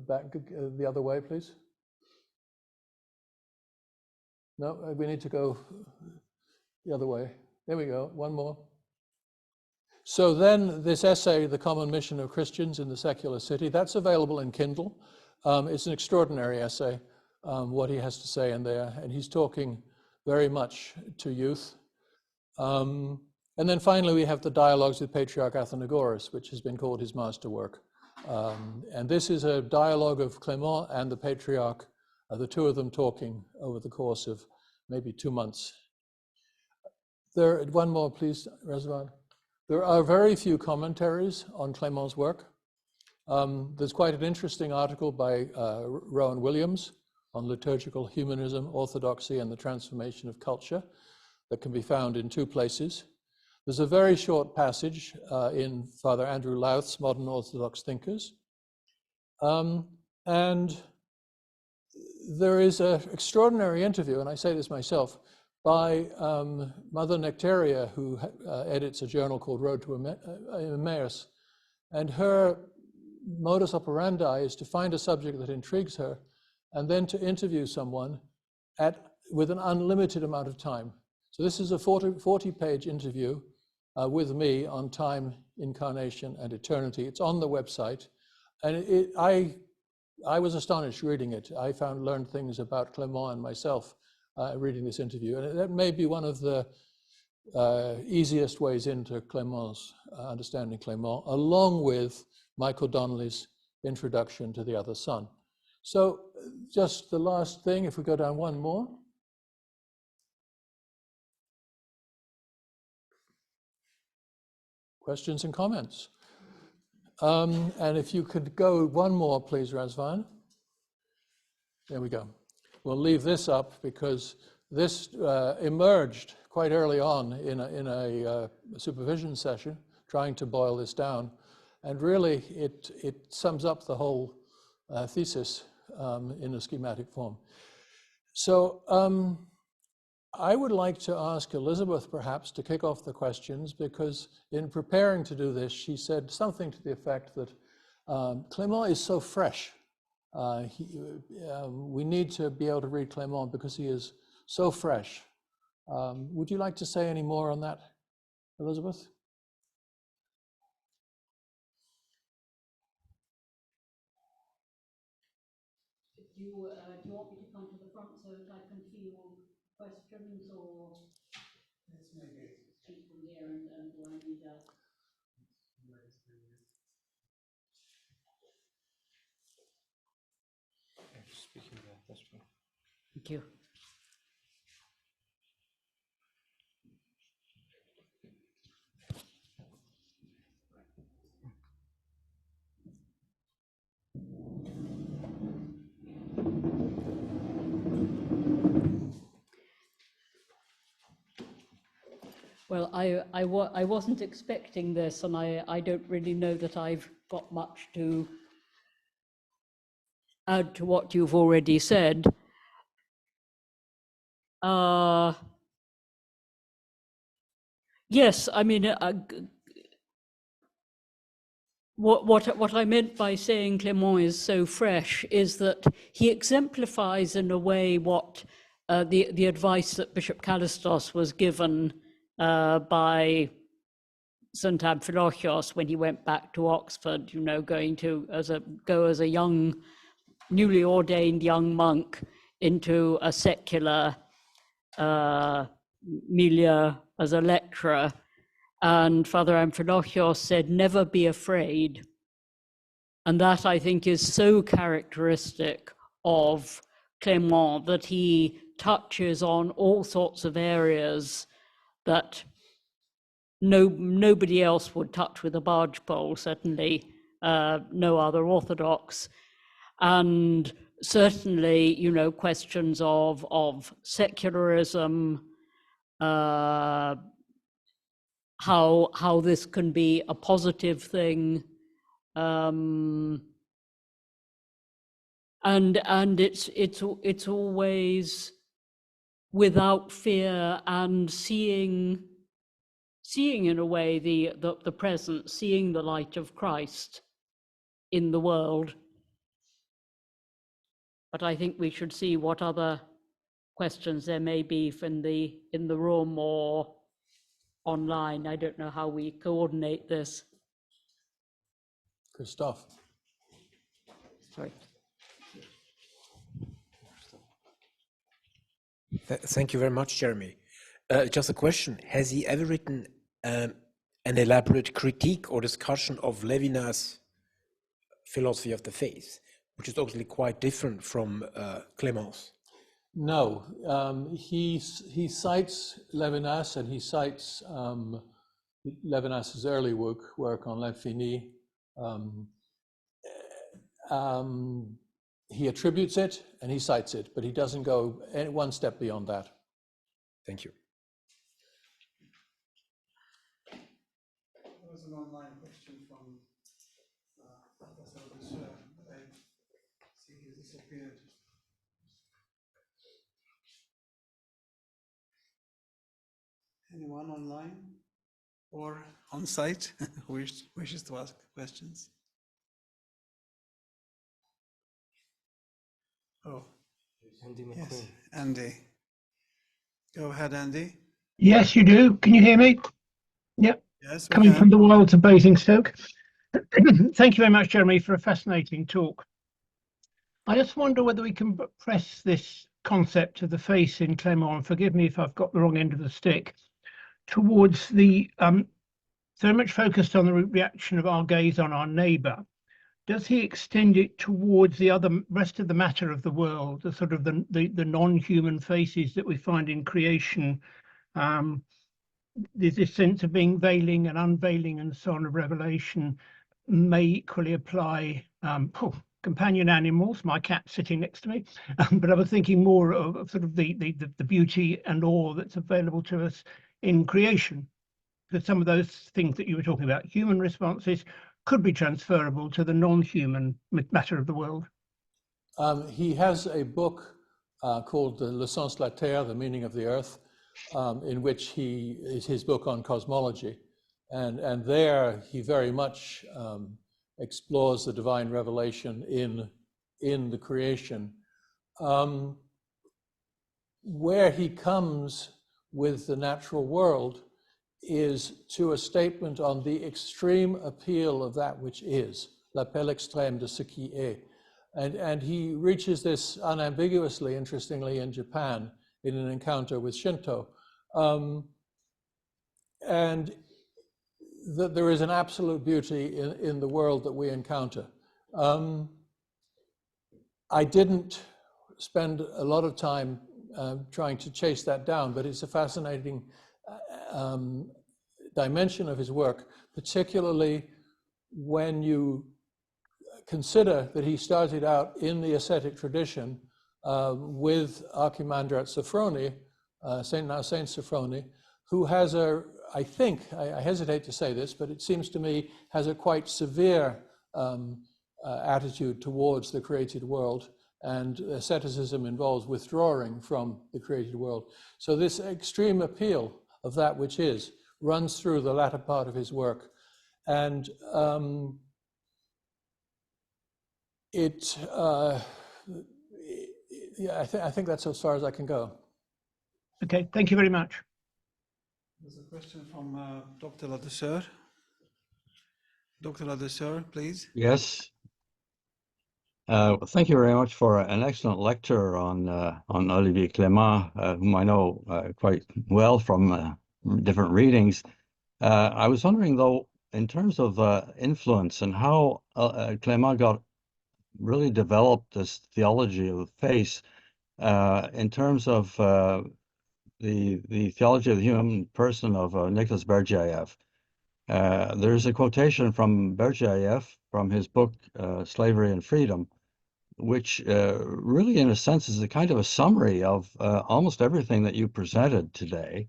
Back the other way, please. No, we need to go the other way. There we go, one more. So then this essay, The Common Mission of Christians in the Secular City, that's available in Kindle. It's an extraordinary essay, what he has to say in there, and he's talking very much to youth. And then finally we have the Dialogues with Patriarch Athenagoras, which has been called his masterwork. And this is a dialogue of Clément and the Patriarch, the two of them talking over the course of maybe 2 months. One more, please, Razvan. There are very few commentaries on Clément's work. There's quite an interesting article by Rowan Williams on liturgical humanism, orthodoxy, and the transformation of culture that can be found in 2 places. There's a very short passage in Father Andrew Louth's Modern Orthodox Thinkers. And there is an extraordinary interview, and I say this myself, by Mother Nectaria, who edits a journal called Road to Emmaus. And her modus operandi is to find a subject that intrigues her and then to interview someone with an unlimited amount of time. So this is a 40-page interview with me on time, incarnation, and eternity. It's on the website. And I was astonished reading it. I learned things about Clément and myself reading this interview. And that may be one of the easiest ways into Clément's understanding Clément, along with Michael Donnelly's introduction to The Other Sun. So just the last thing, if we go down one more. Questions and comments? And if you could go one more, please, Razvan. There we go. We'll leave this up because this emerged quite early on in a supervision session, trying to boil this down. And really, it sums up the whole thesis in a schematic form. So I would like to ask Elizabeth perhaps to kick off the questions, because in preparing to do this, she said something to the effect that Clément is so fresh. We need to be able to read Clément because he is so fresh. Would you like to say any more on that, Elizabeth? do you want me to come to the front so that I can field questions, or speak from here, and do I need a... Speaking there, that's fine. Thank you. Well, I wasn't expecting this, and I don't really know that I've got much to add to what you've already said. Yes, I mean, what I meant by saying Clément is so fresh is that he exemplifies in a way what the advice that Bishop Callistos was given by St. Amphilochios when he went back to Oxford, you know, going to go as a young, newly ordained young monk into a secular milieu as a lecturer. And Father Amphilochios said, never be afraid. And that, I think, is so characteristic of Clément, that he touches on all sorts of areas that nobody else would touch with a barge pole, certainly no other Orthodox. And certainly, you know, questions of secularism, how this can be a positive thing, and it's always without fear, and seeing in a way the present, seeing the light of Christ in the world. But I think we should see what other questions there may be in the room or online. I don't know how we coordinate this. Christophe. Sorry. Thank you very much, Jeremy. Just a question. Has he ever written an elaborate critique or discussion of Levinas' philosophy of the faith, which is obviously quite different from Clément's? No, he cites Levinas, and he cites Levinas's early work on l'infini. He attributes it and he cites it, but he doesn't go one step beyond that. Thank you. There was an online question from Professor Boucher, but I see he disappeared. Anyone online or on site who wishes to ask questions? Oh, Andy McQueen. yes, Andy. Go ahead, Andy. Yes, you do. Can you hear me? Yep. Yes, we Coming can. from the wilds of Basingstoke. Thank you very much, Jeremy, for a fascinating talk. I just wonder whether we can press this concept of the face in Clément, and forgive me if I've got the wrong end of the stick, towards the so much focused on the reaction of our gaze on our neighbour. Does he extend it towards the rest of the matter of the world, the sort of the non-human faces that we find in creation? There's this sense of being veiling and unveiling and so on of revelation may equally apply. Companion animals, my cat sitting next to me, but I was thinking more of sort of the beauty and awe that's available to us in creation, because some of those things that you were talking about, human responses, could be transferable to the non-human matter of the world. He has a book called Le Sens de la Terre, The Meaning of the Earth, in which is his book on cosmology. And there he very much explores the divine revelation in the creation. Where he comes with the natural world is to a statement on the extreme appeal of that which is, l'appel extrême de ce qui est. And he reaches this unambiguously, interestingly, in Japan in an encounter with Shinto. And that there is an absolute beauty in the world that we encounter. I didn't spend a lot of time trying to chase that down, but it's a fascinating dimension of his work, particularly when you consider that he started out in the ascetic tradition with Archimandrit Sophrony, Saint Sophrony, who has I hesitate to say this, but it seems to me, has a quite severe attitude towards the created world, and asceticism involves withdrawing from the created world. So this extreme appeal of that which is runs through the latter part of his work. And yeah, I think that's as far as I can go. Okay, thank you very much. There's a question from Dr. Ladesseur. Dr. Ladesseur, please. Yes. Thank you very much for an excellent lecture on Olivier Clément, whom I know quite well from different readings. I was wondering, though, in terms of influence and how Clément really developed this theology of the face, in terms of the theology of the human person of Nicholas Berdyaev. There's a quotation from Berdyaev from his book, Slavery and Freedom, which really, in a sense, is a kind of a summary of almost everything that you presented today.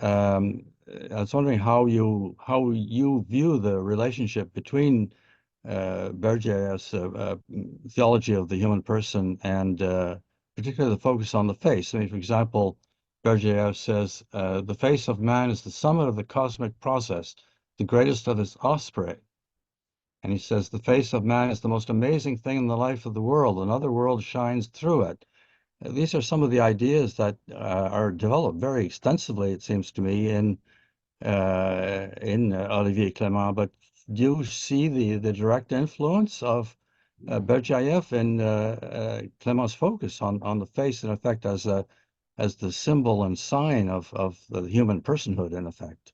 I was wondering how you view the relationship between Berdyaev's theology of the human person and particularly the focus on the face. I mean, for example, Berdyaev says, the face of man is the summit of the cosmic process, the greatest of its offspring. And he says, the face of man is the most amazing thing in the life of the world. Another world shines through it. These are some of the ideas that are developed very extensively, it seems to me, in Olivier Clément. But do you see the direct influence of Berdyaev in Clément's focus on the face, in effect, as the symbol and sign of the human personhood, in effect?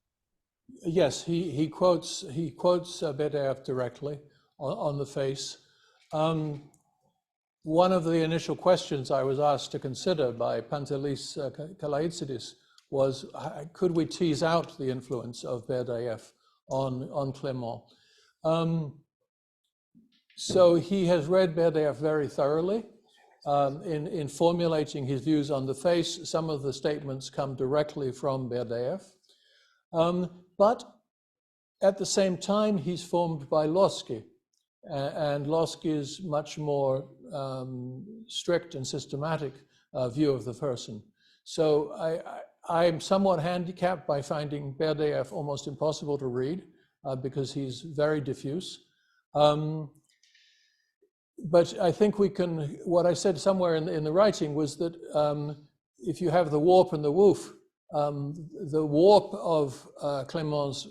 Yes, he quotes Berdyaev directly on the face. One of the initial questions I was asked to consider by Pantelis Kalaitsidis was, could we tease out the influence of Berdyaev on Clément? So he has read Berdyaev very thoroughly. In formulating his views on the face, some of the statements come directly from Berdyaev. But at the same time, he's formed by Lossky, and Lossky's much more strict and systematic view of the person. So I'm somewhat handicapped by finding Berdyaev almost impossible to read because he's very diffuse. But I think we can, what I said somewhere in the writing was that if you have the warp and the woof, the warp of Clément's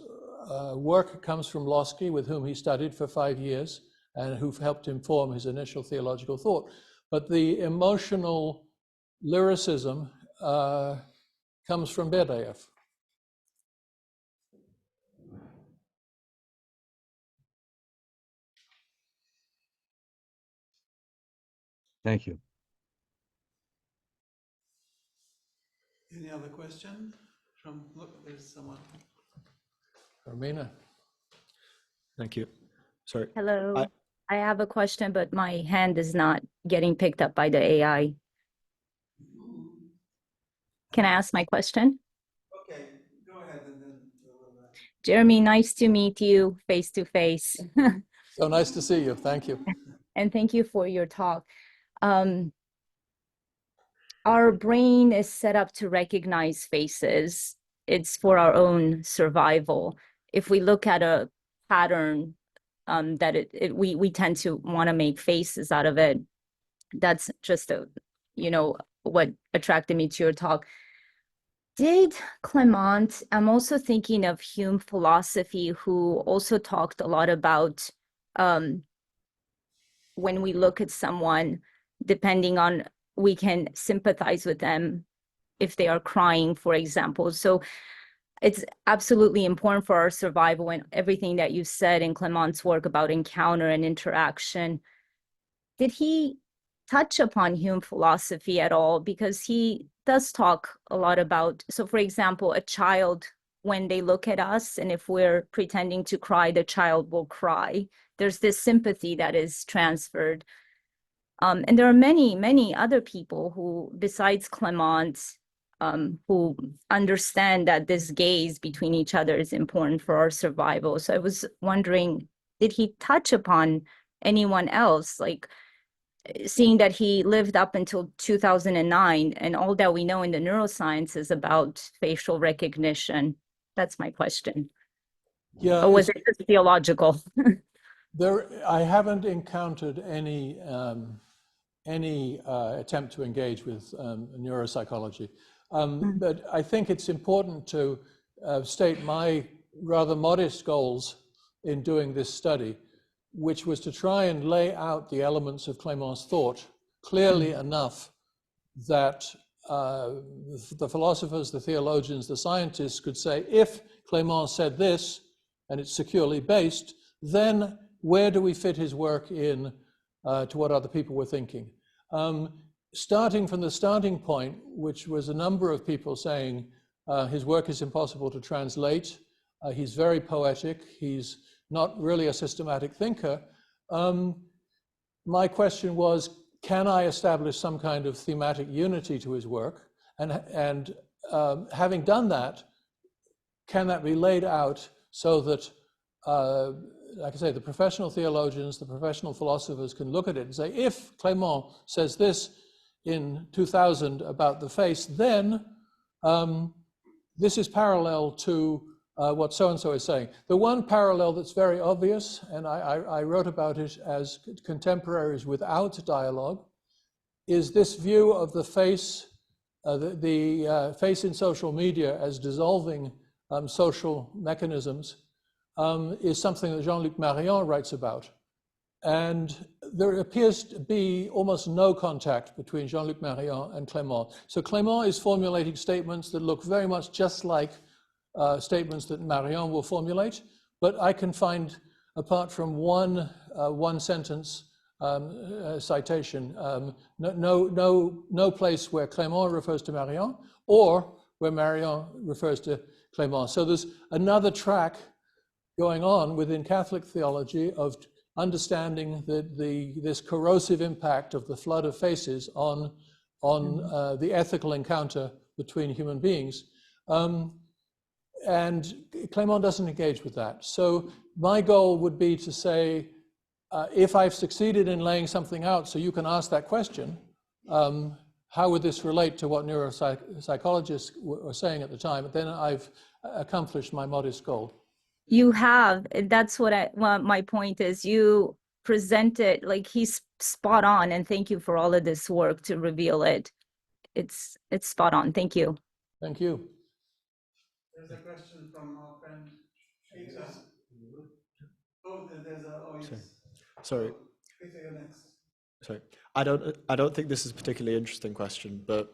work comes from Lossky, with whom he studied for 5 years and who helped him form his initial theological thought. But the emotional lyricism comes from Berdyaev. Thank you. Any other question? Look, there's someone. Romina. Thank you. Sorry. Hello. I have a question, but my hand is not getting picked up by the AI. Can I ask my question? Okay, go ahead and then. Jeremy, nice to meet you face to face. So nice to see you. Thank you. And thank you for your talk. Our brain is set up to recognize faces. It's for our own survival. If we look at a pattern that we tend to want to make faces out of it. That's just what attracted me to your talk. Did Clément, I'm also thinking of Hume philosophy, who also talked a lot about when we look at someone, depending on, we can sympathize with them if they are crying, for example. So it's absolutely important for our survival, and everything that you said in Clément's work about encounter and interaction. Did he touch upon Hume philosophy at all? Because he does talk a lot about, so for example, a child, when they look at us, and if we're pretending to cry, the child will cry. There's this sympathy that is transferred. And there are many, many other people who, besides Clément, who understand that this gaze between each other is important for our survival. So I was wondering, did he touch upon anyone else? Like, seeing that he lived up until 2009, and all that we know in the neuroscience is about facial recognition. That's my question. Yeah, or was it just theological? I haven't encountered any attempt to engage with neuropsychology. But I think it's important to state my rather modest goals in doing this study, which was to try and lay out the elements of Clément's thought clearly enough that the philosophers, the theologians, the scientists could say, if Clément said this, and it's securely based, then where do we fit his work in to what other people were thinking? Starting from the starting point, which was a number of people saying his work is impossible to translate, he's very poetic, he's not really a systematic thinker. My question was, can I establish some kind of thematic unity to his work? And having done that, can that be laid out so that, like I say, the professional theologians, the professional philosophers can look at it and say, if Clément says this in 2000 about the face, then this is parallel to what so-and-so is saying. The one parallel that's very obvious, and I wrote about it as contemporaries without dialogue, is this view of the face, the face in social media as dissolving social mechanisms, is something that Jean-Luc Marion writes about. And there appears to be almost no contact between Jean-Luc Marion and Clément. So Clément is formulating statements that look very much just like statements that Marion will formulate, but I can find, apart from one sentence citation, no place where Clément refers to Marion or where Marion refers to Clément. So there's another track going on within Catholic theology of understanding this corrosive impact of the flood of faces on the ethical encounter between human beings. And Clément doesn't engage with that. So my goal would be to say, if I've succeeded in laying something out so you can ask that question, how would this relate to what neuropsychologists were saying at the time? Then I've accomplished my modest goal. You have, that's what my point is. You present it like he's spot on, and thank you for all of this work to reveal it. It's spot on. Thank you. Thank you. There's a question from our friend Peter. Oh, there's a, oh yes. Sorry. Oh, Peter, you're next. Sorry. I don't think this is a particularly interesting question, but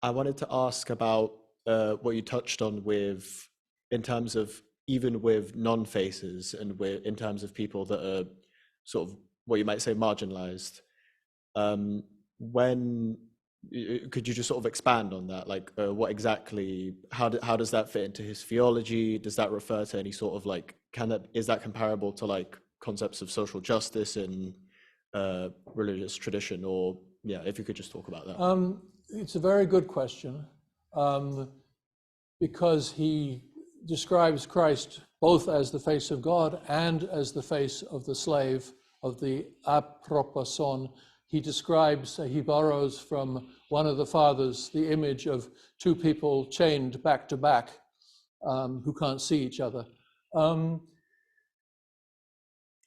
I wanted to ask about what you touched on with, in terms of, even with non-faces and in terms of people that are sort of what you might say marginalized. Could you just sort of expand on that? Like what exactly, how does that fit into his theology? Does that refer to any sort of like, is that comparable to like concepts of social justice in religious tradition? Or yeah, if you could just talk about that. It's a very good question, because he describes Christ both as the face of God and as the face of the slave, of the aproposon. He describes, he borrows from one of the fathers the image of two people chained back to back who can't see each other.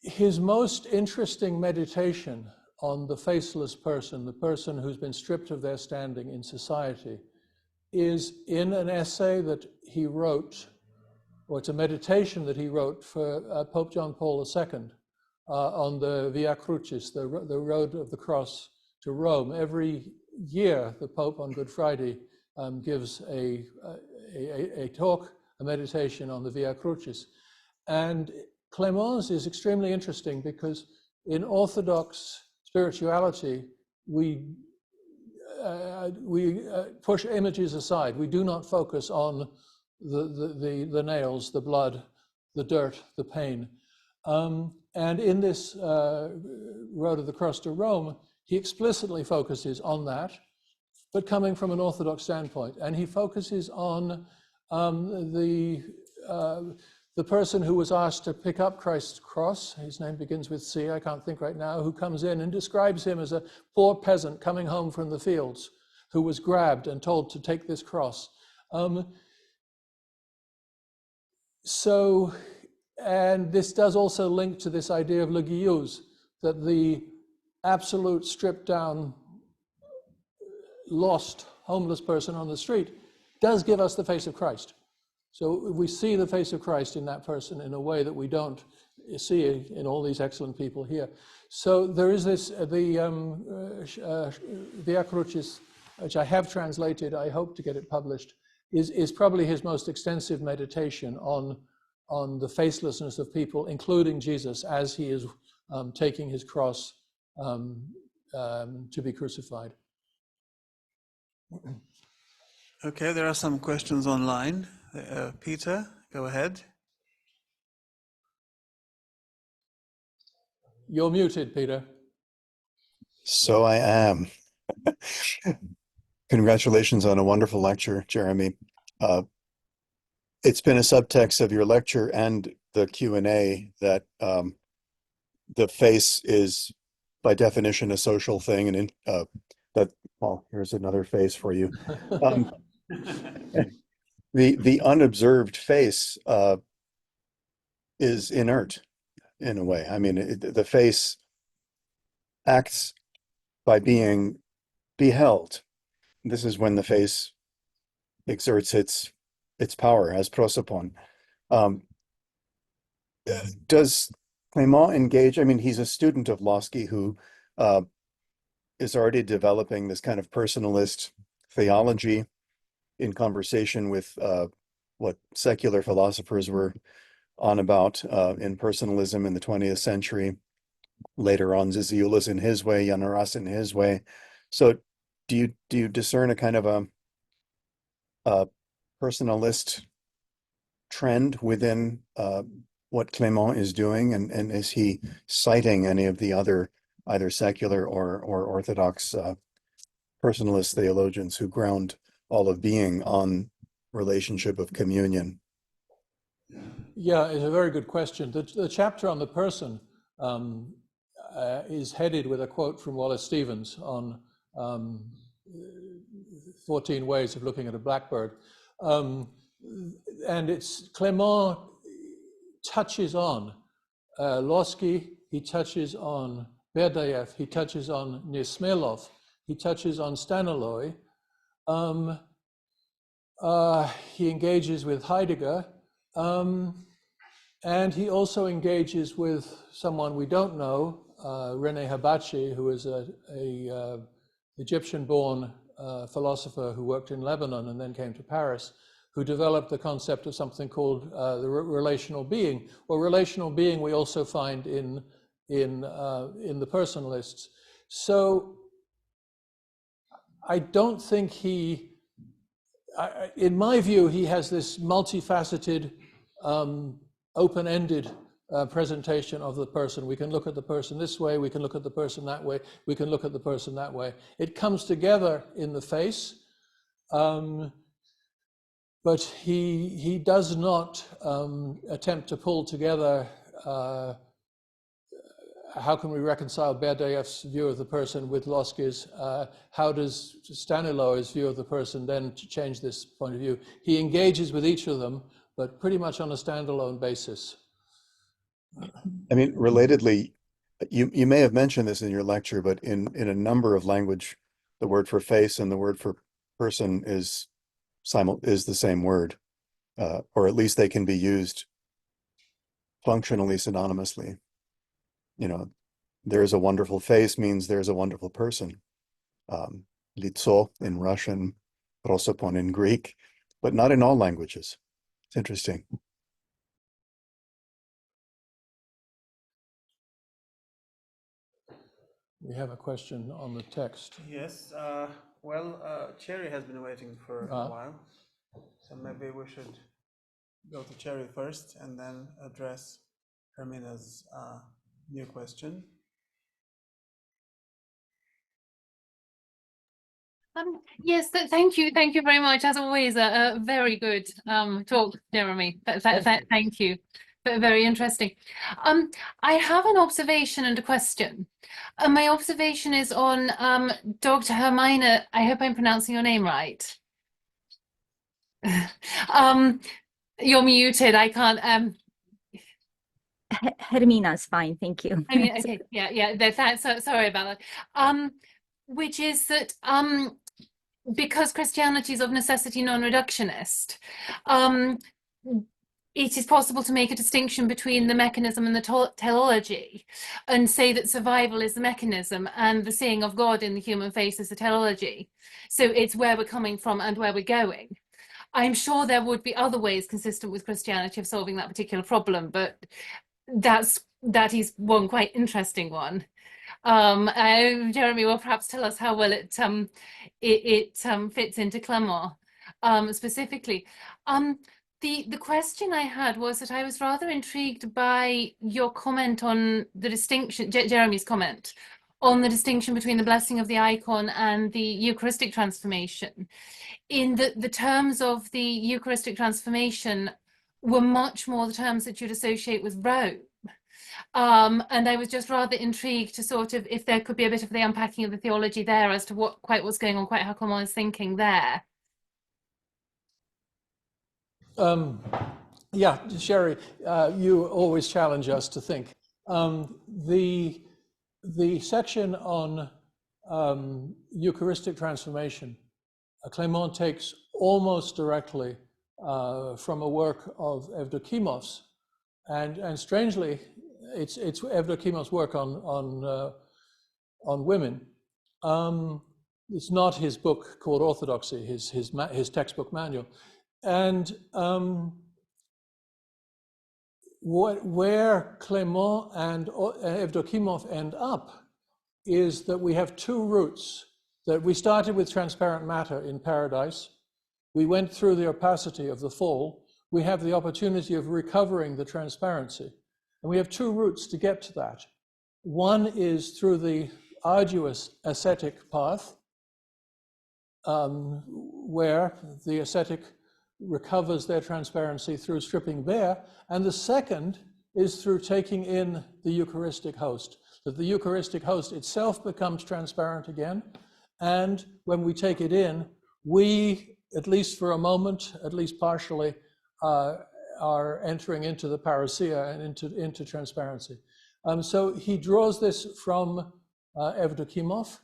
His most interesting meditation on the faceless person, the person who's been stripped of their standing in society, is in an essay that he wrote, or it's a meditation that he wrote for Pope John Paul II, on the Via Crucis, the road of the cross to Rome. Every year, the Pope on Good Friday gives a talk, a meditation on the Via Crucis. And Clément's is extremely interesting because in Orthodox spirituality, we push images aside. We do not focus on the nails, the blood, the dirt, the pain. And in this Road of the Cross to Rome, he explicitly focuses on that, but coming from an Orthodox standpoint. And he focuses on the person who was asked to pick up Christ's cross. His name begins with C, I can't think right now, who comes in and describes him as a poor peasant coming home from the fields, who was grabbed and told to take this cross. And this does also link to this idea of le guilleuse, that the absolute stripped down, lost, homeless person on the street does give us the face of Christ. So we see the face of Christ in that person in a way that we don't see in all these excellent people here. So there is this, the Via Crucis, which I have translated, I hope to get it published, is probably his most extensive meditation on the facelessness of people, including Jesus, as he is taking his cross to be crucified. Okay, there are some questions online. Peter, go ahead. You're muted, Peter. So I am. Congratulations on a wonderful lecture, Jeremy. It's been a subtext of your lecture and the Q&A that the face is, by definition, a social thing, and well, here's another face for you. The unobserved face is inert in a way. I mean, the face acts by being beheld. This is when the face exerts its power as prosopon. Does Clément engage? I mean, he's a student of Losky who is already developing this kind of personalist theology in conversation with what secular philosophers were on about in personalism in the 20th century. Later on, Zizioulas in his way, Yanaras in his way. So do you discern a kind of a personalist trend within what Clément is doing, and is he citing any of the other either secular or Orthodox personalist theologians who ground all of being on relationship of communion? Yeah, it's a very good question. The chapter on the person is headed with a quote from Wallace Stevens on 14 ways of looking at a blackbird. And it's Clément touches on Losky, he touches on Berdayev, he touches on Nesmelov, he touches on Staniloy. He engages with Heidegger, and he also engages with someone we don't know, René Habachi, who is a Egyptian-born philosopher who worked in Lebanon and then came to Paris, who developed the concept of something called the relational being. Well, relational being we also find in the personalists. So I don't think in my view, he has this multifaceted, open-ended presentation of the person. We can look at the person this way, we can look at the person that way, we can look at the person that way. It comes together in the face, but he does not attempt to pull together how can we reconcile Berdayev's view of the person with Losky's? How does Staniloy's view of the person then change this point of view? He engages with each of them, but pretty much on a standalone basis. I mean, relatedly, you may have mentioned this in your lecture, but in a number of language, the word for face and the word for person is the same word, or at least they can be used functionally synonymously. you know, there's a wonderful face means there's a wonderful person. Litso in Russian, prosopon in Greek, but not in all languages. It's interesting. We have a question on the text. Yes, Cherry has been waiting for a while, so maybe we should go to Cherry first and then address Hermina's new question. Yes, thank you very much. As always, a very good talk, Jeremy. Thank you. Very interesting. I have an observation and a question. My observation is on Dr. Hermina. I hope I'm pronouncing your name right. You're muted. I can't. Hermina's fine, thank you. I mean, okay, yeah. So sorry about that. Which is that because Christianity is of necessity non-reductionist, it is possible to make a distinction between the mechanism and the teleology, and say that survival is the mechanism and the seeing of God in the human face is the teleology. So it's where we're coming from and where we're going. I'm sure there would be other ways consistent with Christianity of solving that particular problem, but that is one quite interesting one. Jeremy will perhaps tell us how well it fits into Clément specifically. The question I had was that I was rather intrigued by your comment on the distinction, Jeremy's comment on the distinction between the blessing of the icon and the Eucharistic transformation, in that the terms of the Eucharistic transformation were much more the terms that you'd associate with Rome. And I was just rather intrigued to sort of, if there could be a bit of the unpacking of the theology there as to what's going on, quite how Clément is thinking there. Yeah, Sherry, you always challenge us to think. The section on Eucharistic transformation, Clément takes almost directly from a work of Evdokimov's, and strangely, it's Evdokimov's work on women. It's not his book called Orthodoxy, his textbook manual. And where Clément and Evdokimov end up is that we have two routes. That we started with transparent matter in paradise. We went through the opacity of the fall. We have the opportunity of recovering the transparency. And we have two routes to get to that. One is through the arduous ascetic path, where the ascetic recovers their transparency through stripping bare, and the second is through taking in the Eucharistic host, that the Eucharistic host itself becomes transparent again, and when we take it in, we, at least for a moment, at least partially, are entering into the parousia and into transparency. So he draws this from Evdokimov.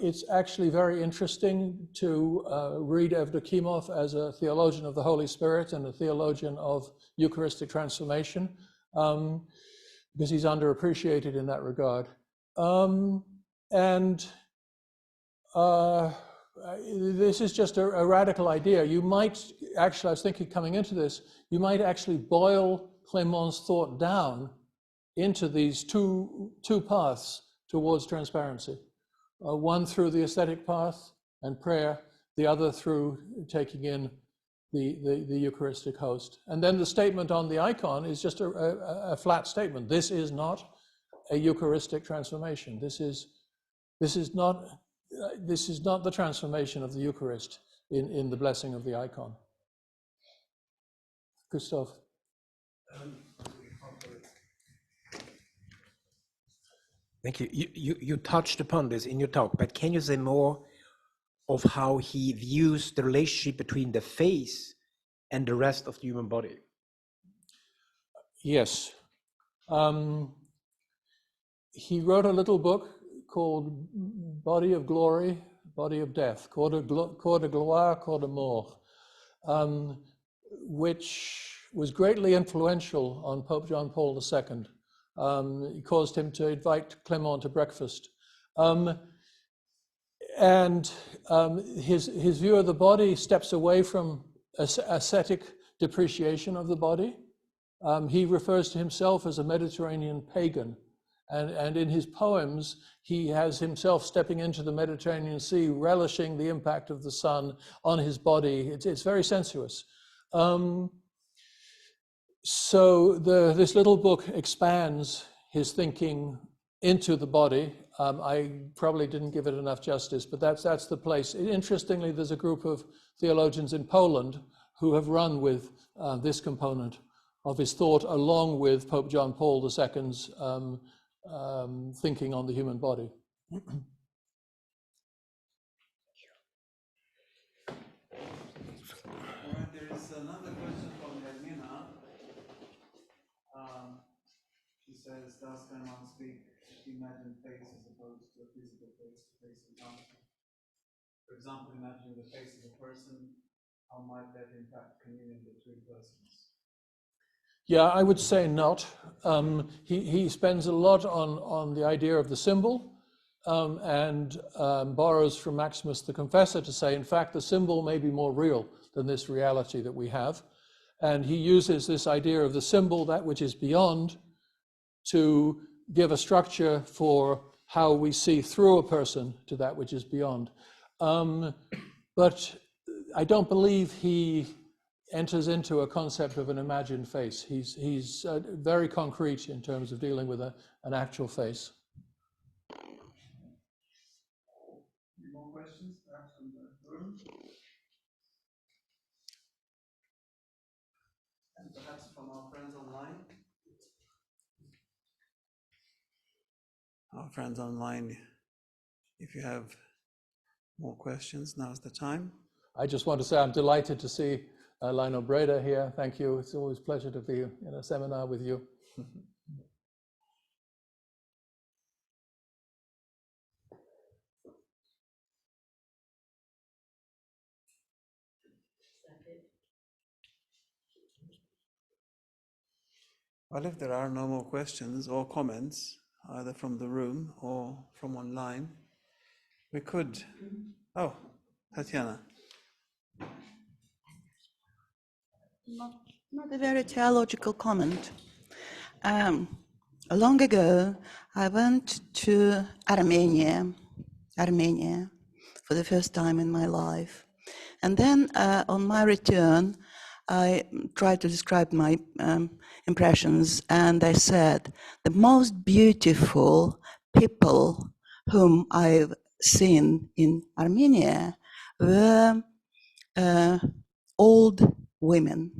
It's actually very interesting to read Evdokimov as a theologian of the Holy Spirit and a theologian of Eucharistic transformation, because he's underappreciated in that regard. This is just a radical idea. You might actually, I was thinking coming into this, you might actually boil Clément's thought down into these two paths towards transparency. One through the ascetic path and prayer, the other through taking in the Eucharistic host. And then the statement on the icon is just a flat statement. This is not a Eucharistic transformation. This is not the transformation of the Eucharist in the blessing of the icon. Christoph. Thank you. You touched upon this in your talk, but can you say more of how he views the relationship between the face and the rest of the human body? Yes. He wrote a little book called Body of Glory, Body of Death, Corps de Gloire, Corps de Mort, which was greatly influential on Pope John Paul II He caused him to invite Clément to breakfast. His view of the body steps away from ascetic depreciation of the body. He refers to himself as a Mediterranean pagan. And in his poems, he has himself stepping into the Mediterranean Sea, relishing the impact of the sun on his body. It's very sensuous. So this little book expands his thinking into the body. I probably didn't give it enough justice, but that's the place. Interestingly, there's a group of theologians in Poland who have run with this component of his thought, along with Pope John Paul II's thinking on the human body. There is another question from Hermina. She says, does Clément speak imagined face as opposed to a physical face-to-face encounter? For example, imagining the face of a person, how might that impact communion between persons? Yeah, I would say not. He spends a lot on the idea of the symbol and borrows from Maximus the Confessor to say, in fact, the symbol may be more real than this reality that we have. And he uses this idea of the symbol, that which is beyond, to give a structure for how we see through a person to that which is beyond. But I don't believe he enters into a concept of an imagined face. He's very concrete in terms of dealing with an actual face. Any more questions, perhaps from the room? And perhaps from our friends online? Our friends online, if you have more questions, now's the time. I just want to say I'm delighted to see Lionel Breda here. Thank you. It's always a pleasure to be in a seminar with you. Well, if there are no more questions or comments, either from the room or from online, we could. Oh, Tatiana. Not a very theological comment. Long ago, I went to Armenia for the first time in my life. And then on my return, I tried to describe my impressions, and I said, the most beautiful people whom I've seen in Armenia were old women.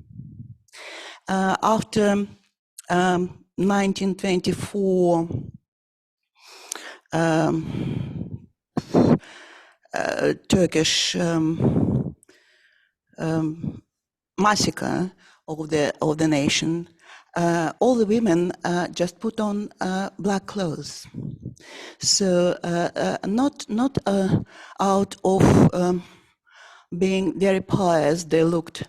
After 1924 Turkish massacre of the nation, all the women just put on black clothes. So not out of being very pious, they looked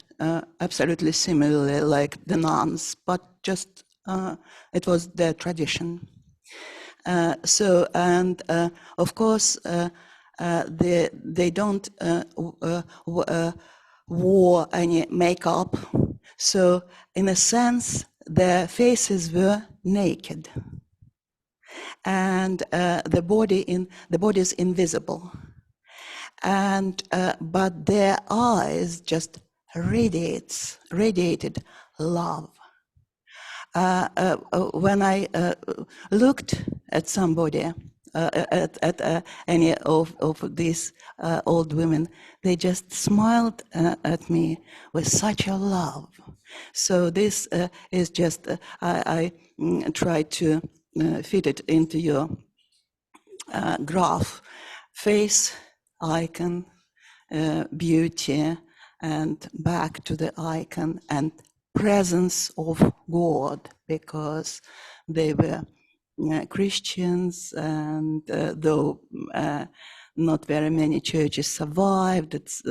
absolutely similarly like the nuns, but just it was their tradition. Of course, they don't wore any makeup. So in a sense, their faces were naked, and the body is invisible. And but their eyes just radiated love. When I looked at somebody, at any of these old women, they just smiled at me with such a love. So this is just, I tried to fit it into your graph. Face, icon, beauty, and back to the icon, and presence of God, because they were Christians, and though not very many churches survived. It's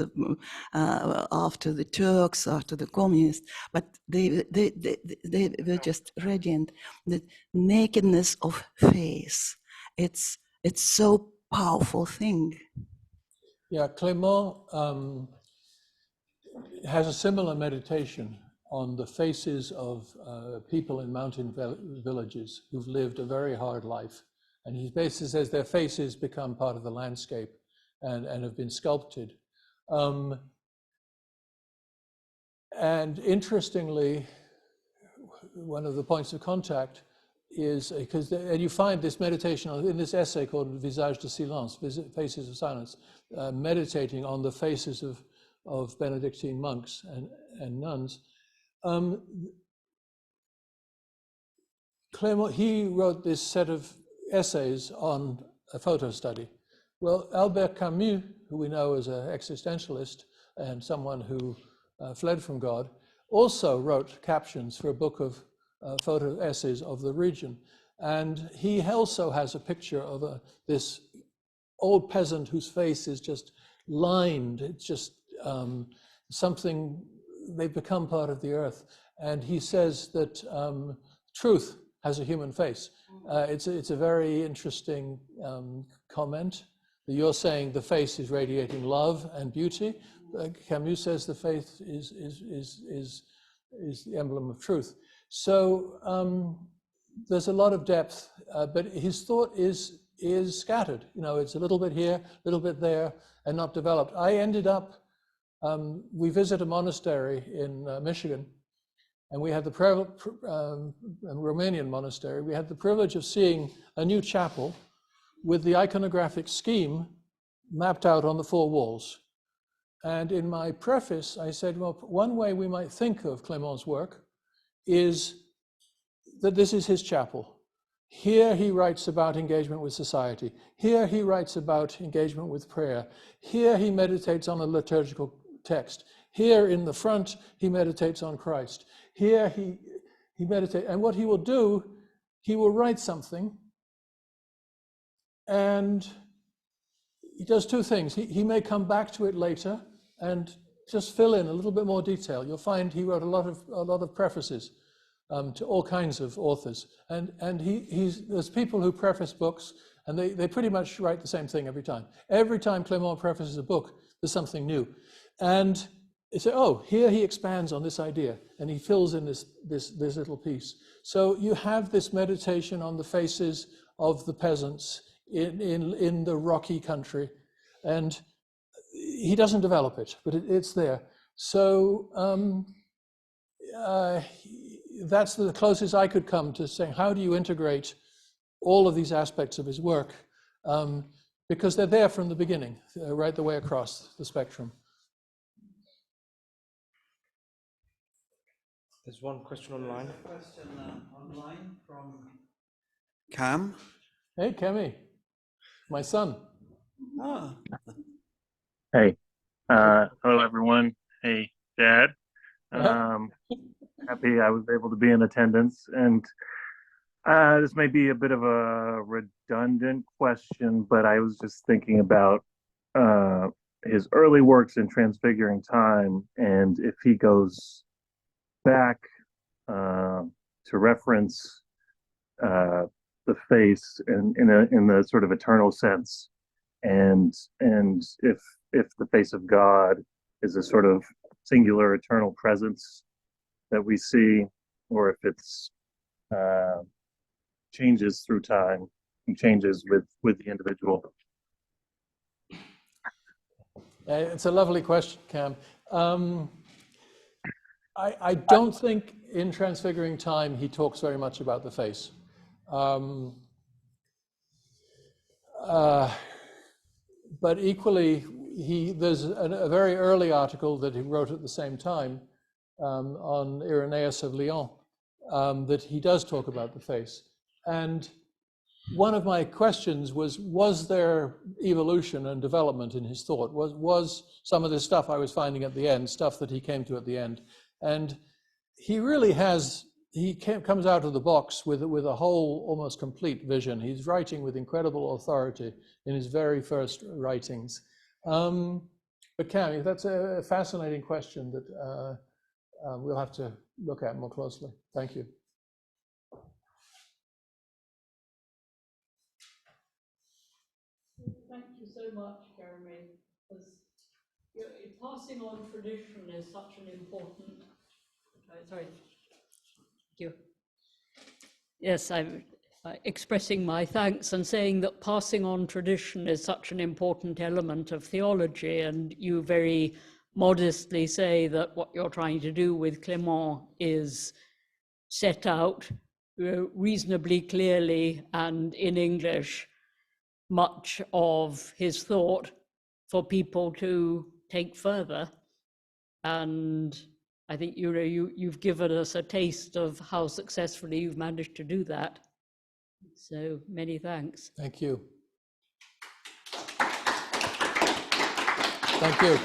after the Turks, after the communists, but they were just radiant. The nakedness of face. It's so powerful thing. Yeah, Clément has a similar meditation on the faces of people in mountain villages who've lived a very hard life. And he basically says their faces become part of the landscape and have been sculpted. And interestingly, one of the points of contact is, and you find this meditation in this essay called Visage de Silence, Faces of Silence, meditating on the faces of Benedictine monks and nuns. Clément, he wrote this set of essays on a photo study. Well, Albert Camus, who we know as an existentialist and someone who fled from God, also wrote captions for a book of photo essays of the region. And he also has a picture of this old peasant whose face is just lined. It's just something, they've become part of the earth. And he says that truth has a human face. It's a very interesting comment. You're saying the face is radiating love and beauty. Camus says the face is the emblem of truth. So there's a lot of depth, but his thought is scattered. You know, it's a little bit here, a little bit there, and not developed. I ended up, we visit a monastery in Michigan, and we had the Romanian monastery. We had the privilege of seeing a new chapel with the iconographic scheme mapped out on the 4 walls. And in my preface, I said, well, one way we might think of Clément's work is that this is his chapel. Here he writes about engagement with society. Here he writes about engagement with prayer. Here he meditates on a liturgical text. Here in the front, he meditates on Christ. Here he meditates, and what he will do, he will write something, and he does 2 things. He may come back to it later and just fill in a little bit more detail. You'll find he wrote a lot of prefaces to all kinds of authors, and there's people who preface books, and they pretty much write the same thing every time. Every time Clément prefaces a book, there's something new, and you say, oh, here he expands on this idea, and he fills in this little piece. So you have this meditation on the faces of the peasants in the rocky country, and he doesn't develop it, but it's there. So that's the closest I could come to saying, how do you integrate all of these aspects of his work? Because they're there from the beginning, right the way across the spectrum. There's one question online. Question online from Cam. Hey, Kemi, my son. Ah. Hey, hello everyone. Hey, Dad. Happy I was able to be in attendance, and this may be a bit of a redundant question, but I was just thinking about his early works in Transfiguring Time, and if he goes back to reference the face in the sort of eternal sense, and if the face of God is a sort of singular eternal presence that we see, or if it's changes through time and changes with the individual. It's a lovely question, Cam. I don't think in Transfiguring Time he talks very much about the face. But equally, there's a very early article that he wrote at the same time on Irenaeus of Lyon that he does talk about the face. And one of my questions was there evolution and development in his thought? Was some of this stuff I was finding at the end, stuff that he came to at the end? And he really has comes out of the box with a whole, almost complete vision. He's writing with incredible authority in his very first writings. But Cam, that's a fascinating question that we'll have to look at more closely. Thank you. Thank you so much, Jeremy. Because passing on tradition is such an important. Sorry. Thank you. Yes, I'm expressing my thanks and saying that passing on tradition is such an important element of theology, and you very modestly say that what you're trying to do with Clément is set out reasonably clearly and in English much of his thought for people to take further. And I think you've given us a taste of how successfully you've managed to do that. So many thanks. Thank you. Thank you.